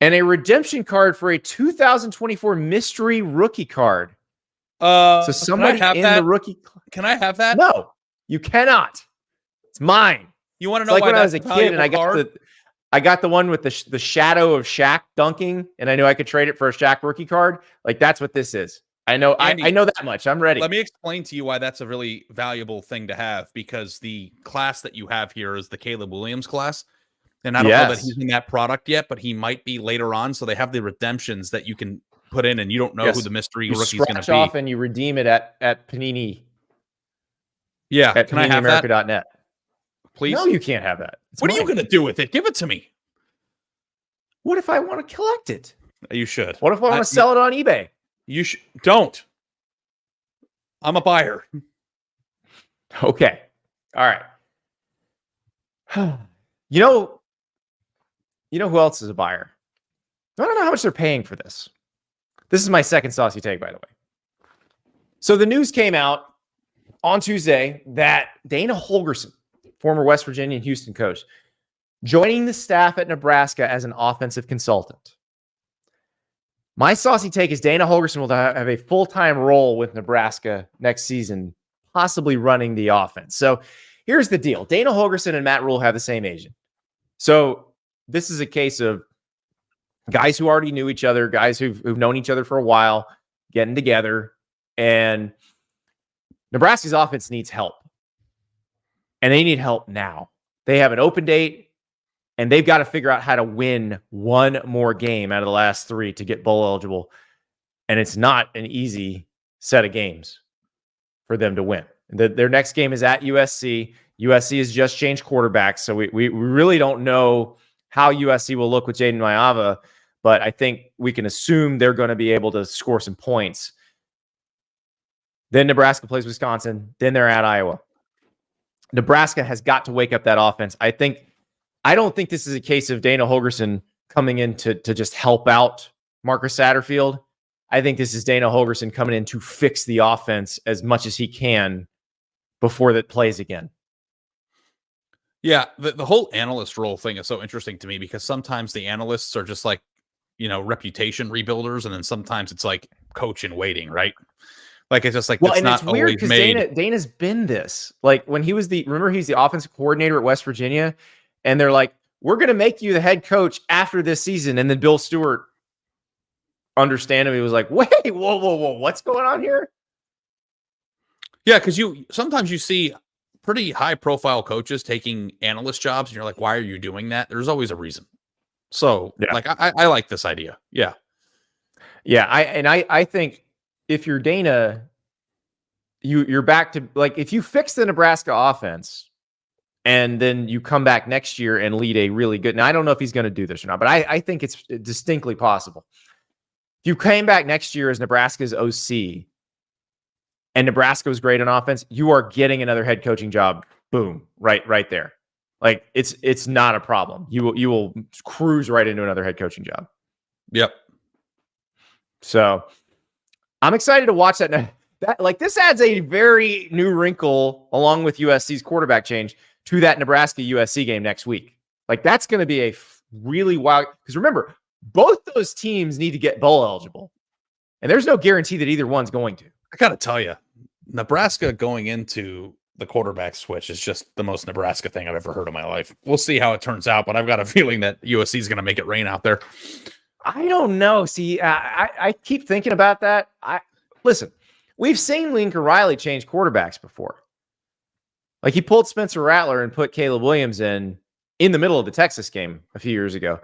And a redemption card for a 2024 mystery rookie card. So somebody in the rookie. Can I have that? No, you cannot. It's mine. You want to know like why when I was a kid and I got the one with the shadow of Shaq dunking, and I knew I could trade it for a Shaq rookie card. Like that's what this is. I know. Andy, I know that much. I'm ready. Let me explain to you why that's a really valuable thing to have, because the class that you have here is the Caleb Williams class. And I don't know that he's in that product yet, but he might be later on. So they have the redemptions that you can put in, and you don't know who the mystery rookie is going to be. Off and you redeem it at Panini. Yeah, at can I have PaniniAmerica.net. Please? No, you can't have that. What are you going to do with it? Give it to me. What if I want to collect it? You should. What if I want to sell it on eBay? You don't. I'm a buyer. Okay. All right. You know who else is a buyer? I don't know how much they're paying for this. This is my second saucy take, by the way. So the news came out on Tuesday that Dana Holgorsen, former West Virginia and Houston coach, joining the staff at Nebraska as an offensive consultant. My saucy take is Dana Holgorsen will have a full-time role with Nebraska next season, possibly running the offense. So here's the deal. Dana Holgorsen and Matt Rule have the same agent. So this is a case of guys who already knew each other, guys who've known each other for a while, getting together, and Nebraska's offense needs help. And they need help now. They have an open date, and they've got to figure out how to win one more game out of the last 3 to get bowl eligible. And it's not an easy set of games for them to win. Their next game is at USC. USC has just changed quarterbacks, so we really don't know how USC will look with Jaden Mayava, but I think we can assume they're going to be able to score some points. Then Nebraska plays Wisconsin. Then they're at Iowa. Nebraska has got to wake up that offense. I don't think this is a case of Dana Holgorsen coming in to just help out Marcus Satterfield. I think this is Dana Holgorsen coming in to fix the offense as much as he can before that plays again. Yeah, the whole analyst role thing is so interesting to me because sometimes the analysts are just like, reputation rebuilders, and then sometimes it's like coach in waiting, right? Like it's just like Well, it's and it's not weird always because made. Dana's been this. Like when he's the offensive coordinator at West Virginia, and they're like, we're going to make you the head coach after this season. And then Bill Stewart, understandably, was like, wait, whoa, what's going on here? Yeah, because sometimes you see pretty high profile coaches taking analyst jobs, and you're like, why are you doing that? There's always a reason. So, Yeah. like, I like this idea. Yeah. Yeah, I think if you're Dana, you're back to like if you fix the Nebraska offense and then you come back next year and lead a really good. Now I don't know if he's going to do this or not, but I think it's distinctly possible. If you came back next year as Nebraska's OC and Nebraska was great on offense, you are getting another head coaching job. Boom, right there. Like it's not a problem. You will cruise right into another head coaching job. Yep. So I'm excited to watch that. Like this adds a very new wrinkle along with USC's quarterback change to that Nebraska USC game next week. Like that's going to be a really wild, because remember, both those teams need to get bowl eligible, and there's no guarantee that either one's going to. I got to tell you, Nebraska going into the quarterback switch is just the most Nebraska thing I've ever heard in my life. We'll see how it turns out, but I've got a feeling that USC is going to make it rain out there. I don't know. See, I keep thinking about that. Listen, we've seen Lincoln Riley change quarterbacks before. Like he pulled Spencer Rattler and put Caleb Williams in the middle of the Texas game a few years ago.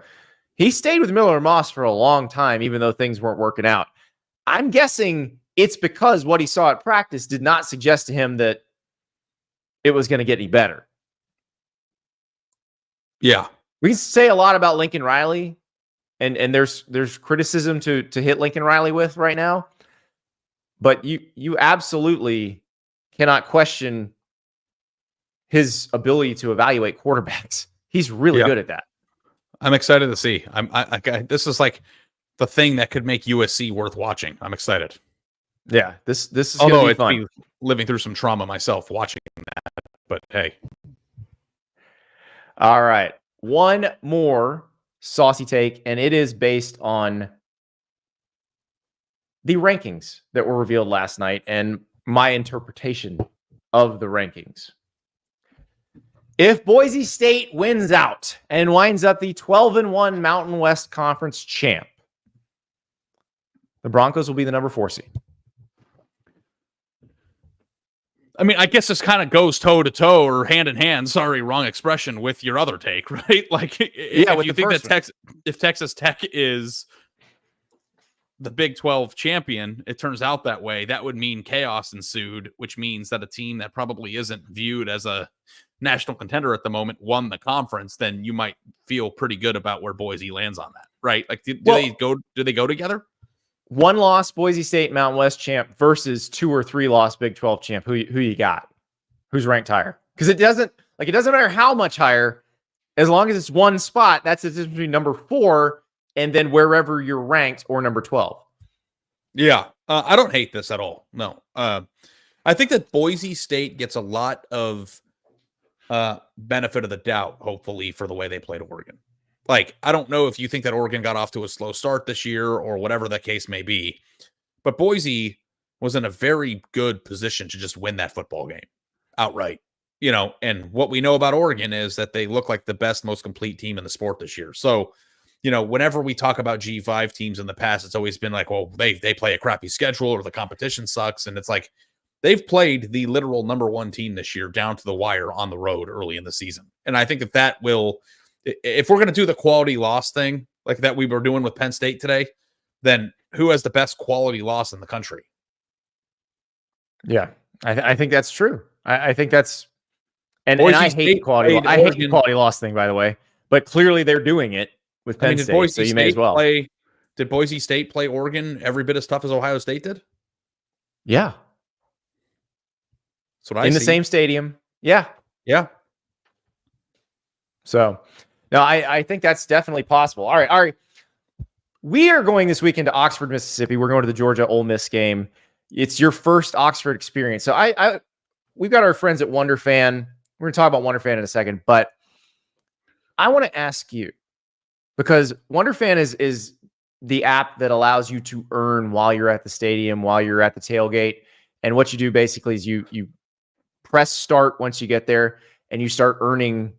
He stayed with Miller Moss for a long time, even though things weren't working out. I'm guessing it's because what he saw at practice did not suggest to him that it was going to get any better. Yeah. We can say a lot about Lincoln Riley, and there's criticism to hit Lincoln Riley with right now. But you absolutely cannot question his ability to evaluate quarterbacks. He's really good at that. I'm excited to see. This is like the thing that could make USC worth watching. I'm excited. Yeah, this is going to be fun. Living through some trauma myself watching that, but hey. All right, one more saucy take, and it is based on the rankings that were revealed last night and my interpretation of the rankings. If Boise State wins out and winds up the 12-1 Mountain West Conference champ, the Broncos will be the number 4 seed. I mean, I guess this kind of goes toe to toe or hand in hand. Sorry, wrong expression with your other take, right? Like, if you think that if Texas Tech is the Big 12 champion, it turns out that way. That would mean chaos ensued, which means that a team that probably isn't viewed as a national contender at the moment won the conference. Then you might feel pretty good about where Boise lands on that, right? Like, do they go together? 1 loss Boise State Mountain West champ versus 2 or 3 loss Big 12 champ. Who you got? Who's ranked higher? Because it doesn't matter how much higher, as long as it's one spot. That's the difference between number 4 and then wherever you're ranked, or number 12. Yeah, I don't hate this at all. No, I think that Boise State gets a lot of benefit of the doubt, hopefully, for the way they played Oregon. Like, I don't know if you think that Oregon got off to a slow start this year or whatever the case may be, but Boise was in a very good position to just win that football game outright. And what we know about Oregon is that they look like the best, most complete team in the sport this year. So, whenever we talk about G5 teams in the past, it's always been like, well, they play a crappy schedule or the competition sucks. And it's like, they've played the literal number 1 team this year down to the wire on the road early in the season. And I think that will, if we're going to do the quality loss thing like that we were doing with Penn State today, then who has the best quality loss in the country? Yeah, I think that's true. I think that's, and I hate the quality. I hate the quality loss thing, by the way. But clearly they're doing it with Penn State, so you may as well. Did Boise State play Oregon every bit as tough as Ohio State did? Yeah. That's what I see. In the same stadium. Yeah. Yeah. So, no, I think that's definitely possible. All right. We are going this weekend to Oxford, Mississippi. We're going to the Georgia Ole Miss game. It's your first Oxford experience. So we've got our friends at Wunderfan. We're going to talk about Wunderfan in a second, but I want to ask you, because Wunderfan is the app that allows you to earn while you're at the stadium, while you're at the tailgate. And what you do basically is you press start once you get there, and you start earning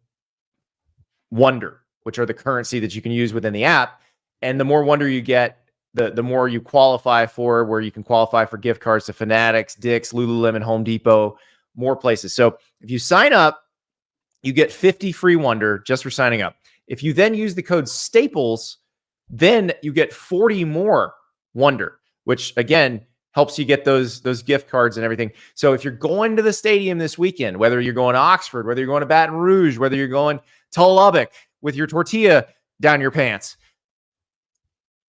Wonder, which are the currency that you can use within the app. And the more Wonder you get, the more you qualify for, where you can qualify for gift cards to Fanatics, Dick's, Lululemon, Home Depot, more places. So if you sign up, you get 50 free Wonder just for signing up. If you then use the code Staples, then you get 40 more Wonder, which again helps you get those gift cards and everything. So if you're going to the stadium this weekend, whether you're going to Oxford, whether you're going to Baton Rouge, whether you're going to Lubbock with your tortilla down your pants,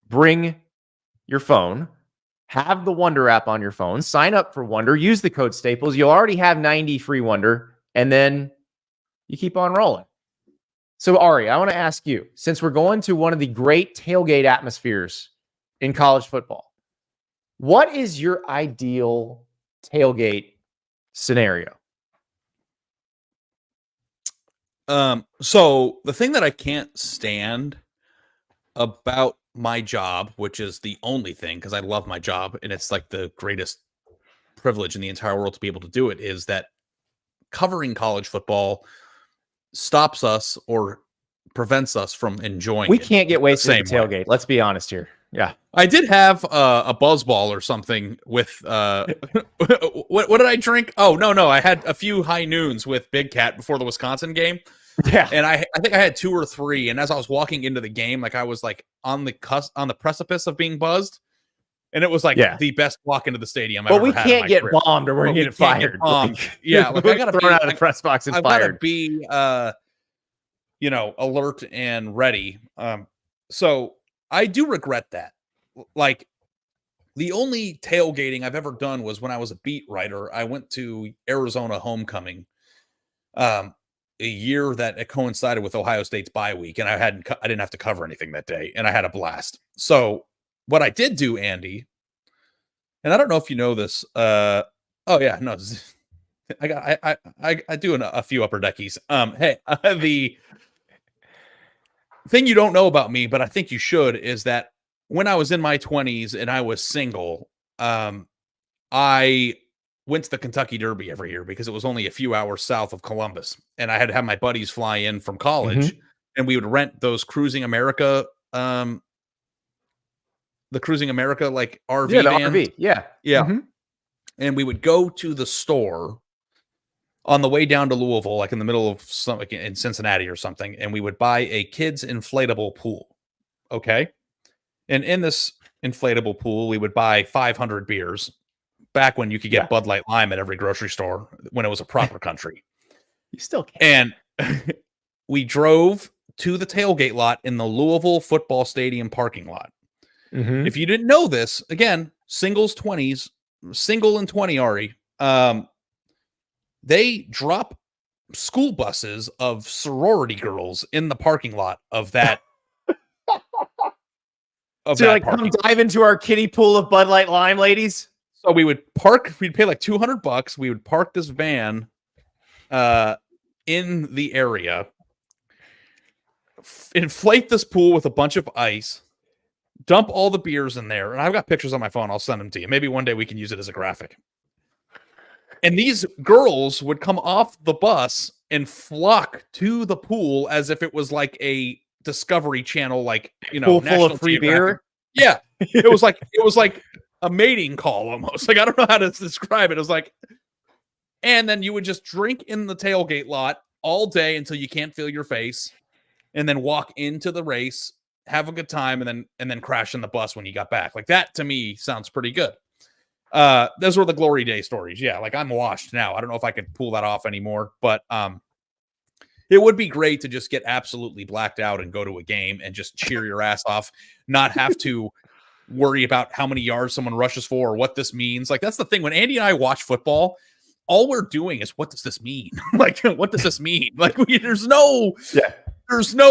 bring your phone, have the Wonder app on your phone, sign up for Wonder, use the code Staples. You'll already have 90 free Wonder, and then you keep on rolling. So Ari, I want to ask you, since we're going to one of the great tailgate atmospheres in college football, what is your ideal tailgate scenario? So the thing that I can't stand about my job, which is the only thing, because I love my job and it's like the greatest privilege in the entire world to be able to do it, is that covering college football stops us or prevents us from enjoying We it can't get wasted at the way. tailgate. Let's be honest here. Yeah. I did have a buzz ball or something with what did I drink? Oh, no. I had a few high noons with Big Cat before the Wisconsin game. Yeah. And I think I had 2 or 3. And as I was walking into the game, like I was like on the precipice of being buzzed. And it was like the best walk into the stadium. But we can't get bombed or we're going to get fired. Yeah, like I got to thrown out of the press box and I've fired. Got to be, alert and ready. So I do regret that. Like the only tailgating I've ever done was when I was a beat writer. I went to Arizona homecoming, a year that it coincided with Ohio State's bye week, and I didn't have to cover anything that day, and I had a blast. So what I did do, Andy, and I don't know if you know this. I do a few upper deckies. Hey, the thing you don't know about me, but I think you should, is that when I was in my 20s and I was single, I went to the Kentucky Derby every year because it was only a few hours south of Columbus, and I had to have my buddies fly in from college, and we would rent those Cruising America, the Cruising America like RV vans. RV, yeah. And we would go to the store on the way down to Louisville, like in the middle of in Cincinnati or something, and we would buy a kids inflatable pool. Okay. And in this inflatable pool, we would buy 500 beers back when you could get Bud Light Lime at every grocery store when it was a proper country. You still can. And we drove to the tailgate lot in the Louisville football stadium parking lot. If you didn't know this, again, single and 20, Ari, they drop school buses of sorority girls in the parking lot of that. So like, come dive into our kiddie pool of Bud Light Lime, ladies. So we would park, we'd pay like $200. We would park this van in the area, inflate this pool with a bunch of ice, dump all the beers in there. And I've got pictures on my phone. I'll send them to you. Maybe one day we can use it as a graphic. And these girls would come off the bus and flock to the pool as if it was like a Discovery Channel, like, pool full of free beer. Yeah. It was like a mating call almost. Like, I don't know how to describe it. It was like, and then you would just drink in the tailgate lot all day until you can't feel your face, and then walk into the race, have a good time, and then crash in the bus when you got back. Like, that to me sounds pretty good. Those were the glory day stories. Yeah. Like, I'm washed now. I don't know if I could pull that off anymore, but, it would be great to just get absolutely blacked out and go to a game and just cheer your ass off, not have to worry about how many yards someone rushes for or what this means. Like, that's the thing. When Andy and I watch football, all we're doing is, what does this mean? Like, what does this mean? Like, there's no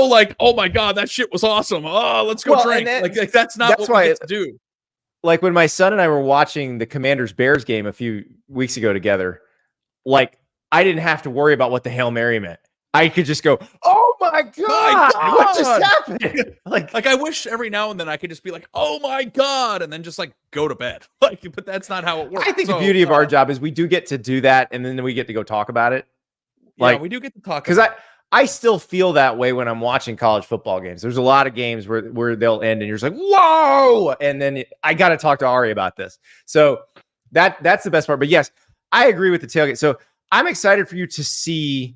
like, oh my God, that shit was awesome. Oh, let's go drink. Like, that's not what we get to do. Like, when my son and I were watching the Commanders-Bears game a few weeks ago together, like, I didn't have to worry about what the Hail Mary meant. I could just go, oh my God, what just happened? Like I wish every now and then I could just be like, oh my God, and then just like go to bed. Like, but that's not how it works. I think the beauty of our job is we do get to do that, and then we get to go talk about it. Like, we do get to talk because I still feel that way when I'm watching college football games. There's a lot of games where they'll end and you're just like, whoa, and then I got to talk to Ari about this. So that's the best part. But yes, I agree with the tailgate. So I'm excited for you to see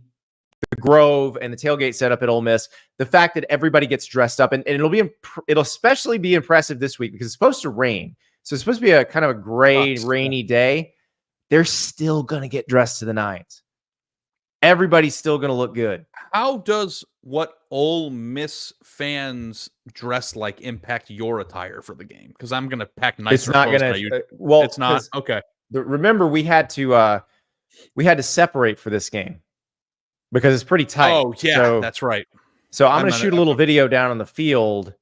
the Grove and the tailgate setup at Ole Miss. The fact that everybody gets dressed up, and it'll especially be impressive this week because it's supposed to rain. So it's supposed to be a kind of a gray, rainy day. They're still going to get dressed to the nines. Everybody's still going to look good. How does what Ole Miss fans dress like impact your attire for the game? Because I'm going to pack nicer. It's not going to. Well, it's not. Okay. Remember, we had to separate for this game because it's pretty tight. Oh yeah, so, that's right. So I'm going to shoot a little video down on the field,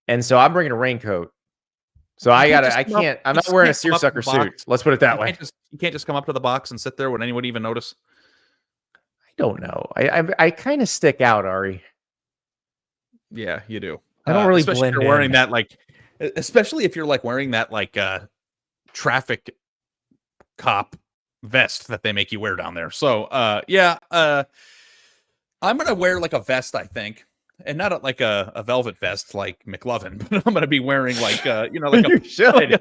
and so I'm bringing a raincoat. So I'm not wearing a seersucker suit. Let's put it that way. You can't just come up to the box and sit there. Would anyone even notice? I don't know. I kind of stick out, Ari. Yeah, you do. I don't really especially blend if you're wearing that especially if you're like wearing that traffic cop vest that they make you wear down there. So I'm gonna wear like a vest, I think. And not like a velvet vest like McLovin, but I'm gonna be wearing like you should.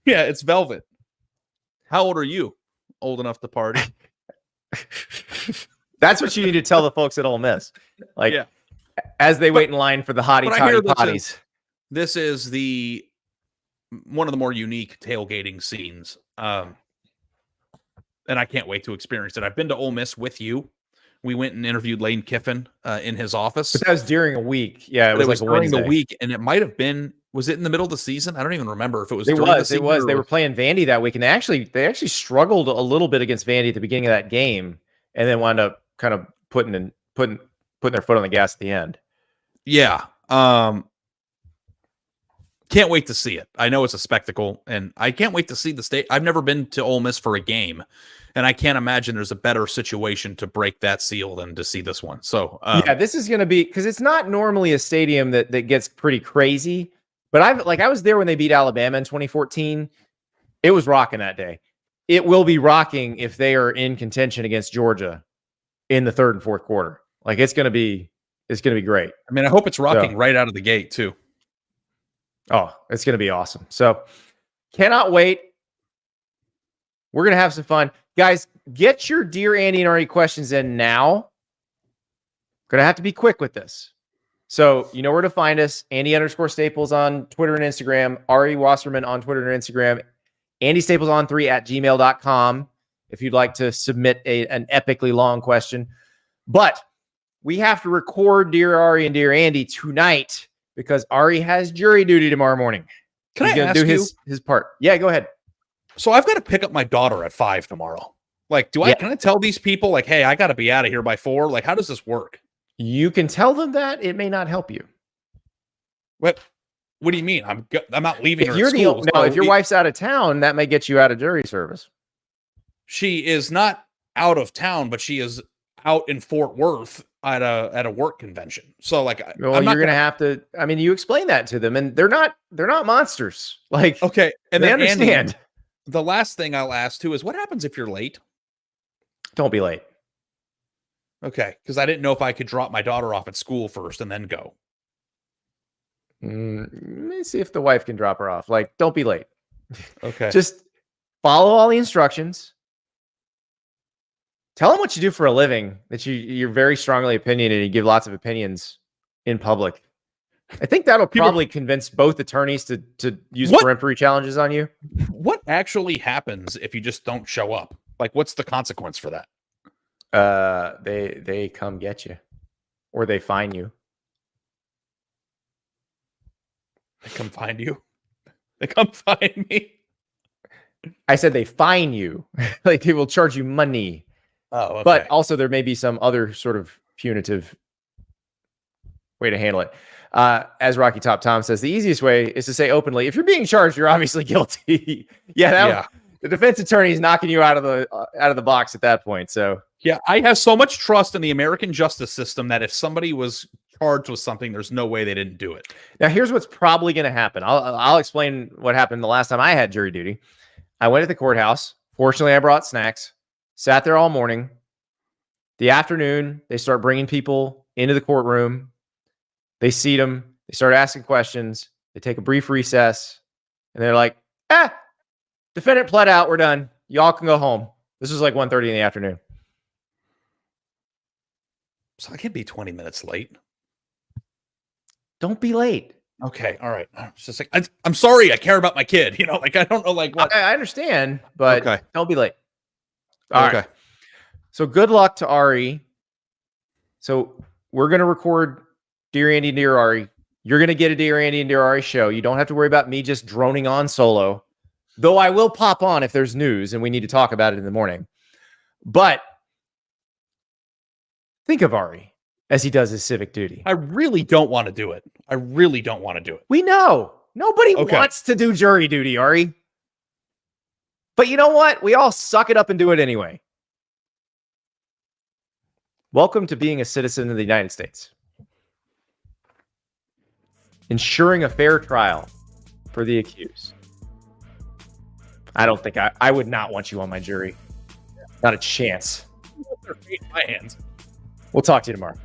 It's velvet. How old are you? Old enough to party? That's what you need to tell the folks at Ole Miss. As they wait in line for the hottie toddy potties. This is one of the more unique tailgating scenes. And I can't wait to experience it. I've been to Ole Miss with you. We went and interviewed Lane Kiffin in his office. But that was during a week. Yeah, it was like during Wednesday. the week, and it might have been. Was it in the middle of the season? I don't even remember if it was. It was. They were playing Vandy that week, and they actually struggled a little bit against Vandy at the beginning of that game, and then wound up kind of putting their foot on the gas at the end. Yeah. Can't wait to see it. I know it's a spectacle, and I can't wait to see the state. I've never been to Ole Miss for a game, and I can't imagine there's a better situation to break that seal than to see this one. So this is going to be, because it's not normally a stadium that gets pretty crazy. But I was there when they beat Alabama in 2014. It was rocking that day. It will be rocking if they are in contention against Georgia in the third and fourth quarter. Like it's going to be great. I mean, I hope it's rocking right out of the gate too. Oh, it's going to be awesome. So cannot wait. We're going to have some fun. Guys, get your Dear Andy and Ari questions in now. Going to have to be quick with this. So you know where to find us. Andy_Staples on Twitter and Instagram. Ari Wasserman on Twitter and Instagram. AndyStaplesOn3@gmail.com if you'd like to submit an epically long question. But we have to record Dear Ari and Dear Andy tonight because Ari has jury duty tomorrow morning. Can I ask you his part? Yeah, go ahead. So I've got to pick up my daughter at 5 tomorrow. Like, can I tell these people like, hey, I got to be out of here by 4? Like, how does this work? You can tell them that. It may not help you. What do you mean? I'm not leaving her at school. If your wife's out of town, that may get you out of jury service. She is not out of town, but she is out in Fort Worth at a work convention. So like, you're going to have to. I mean, you explain that to them, and they're not monsters. Like, okay, and they then understand. Andy, the last thing I'll ask too is, what happens if you're late? Don't be late. Okay, because I didn't know if I could drop my daughter off at school first and then go. Let me see if the wife can drop her off. Like, don't be late. Okay. Just follow all the instructions. Tell them what you do for a living, that you're very strongly opinionated and you give lots of opinions in public. I think that'll probably convince both attorneys to use peremptory challenges on you. What actually happens if you just don't show up? Like, what's the consequence for that? They come get you, or they fine you. They come find you. They come find me. I said they fine you. Like they will charge you money. Oh, okay. But also there may be some other sort of punitive way to handle it. As Rocky Top Tom says, the easiest way is to say openly, if you're being charged, you're obviously guilty. That The defense attorney is knocking you out of the box at that point. So yeah, I have so much trust in the American justice system that if somebody was charged with something, there's no way they didn't do it. now here's what's probably going to happen. I'll explain what happened the last time I had jury duty. I went to the courthouse. Fortunately, I brought snacks. Sat there all morning. The afternoon, they start bringing people into the courtroom. They seat them. They start asking questions. They take a brief recess, and they're like, defendant pled out. We're done. Y'all can go home. This was like 1:30 in the afternoon. So I can be 20 minutes late. Don't be late. Okay. All right. It's just like, I'm sorry. I care about my kid. You know, like, I don't know, like what. I understand, but Okay. don't be late. All Okay. right. So good luck to Ari. So we're going to record Dear Andy and Dear Ari. You're going to get a Dear Andy and Dear Ari show. You don't have to worry about me just droning on solo, though I will pop on if there's news and we need to talk about it in the morning. But think of Ari as he does his civic duty. I really don't want to do it. I really don't want to do it. We know. Nobody Okay. wants to do jury duty, Ari. But you know what? We all suck it up and do it anyway. Welcome to being a citizen of the United States. Ensuring a fair trial for the accused. I don't think I would not want you on my jury. Not a chance. My hands. We'll talk to you tomorrow.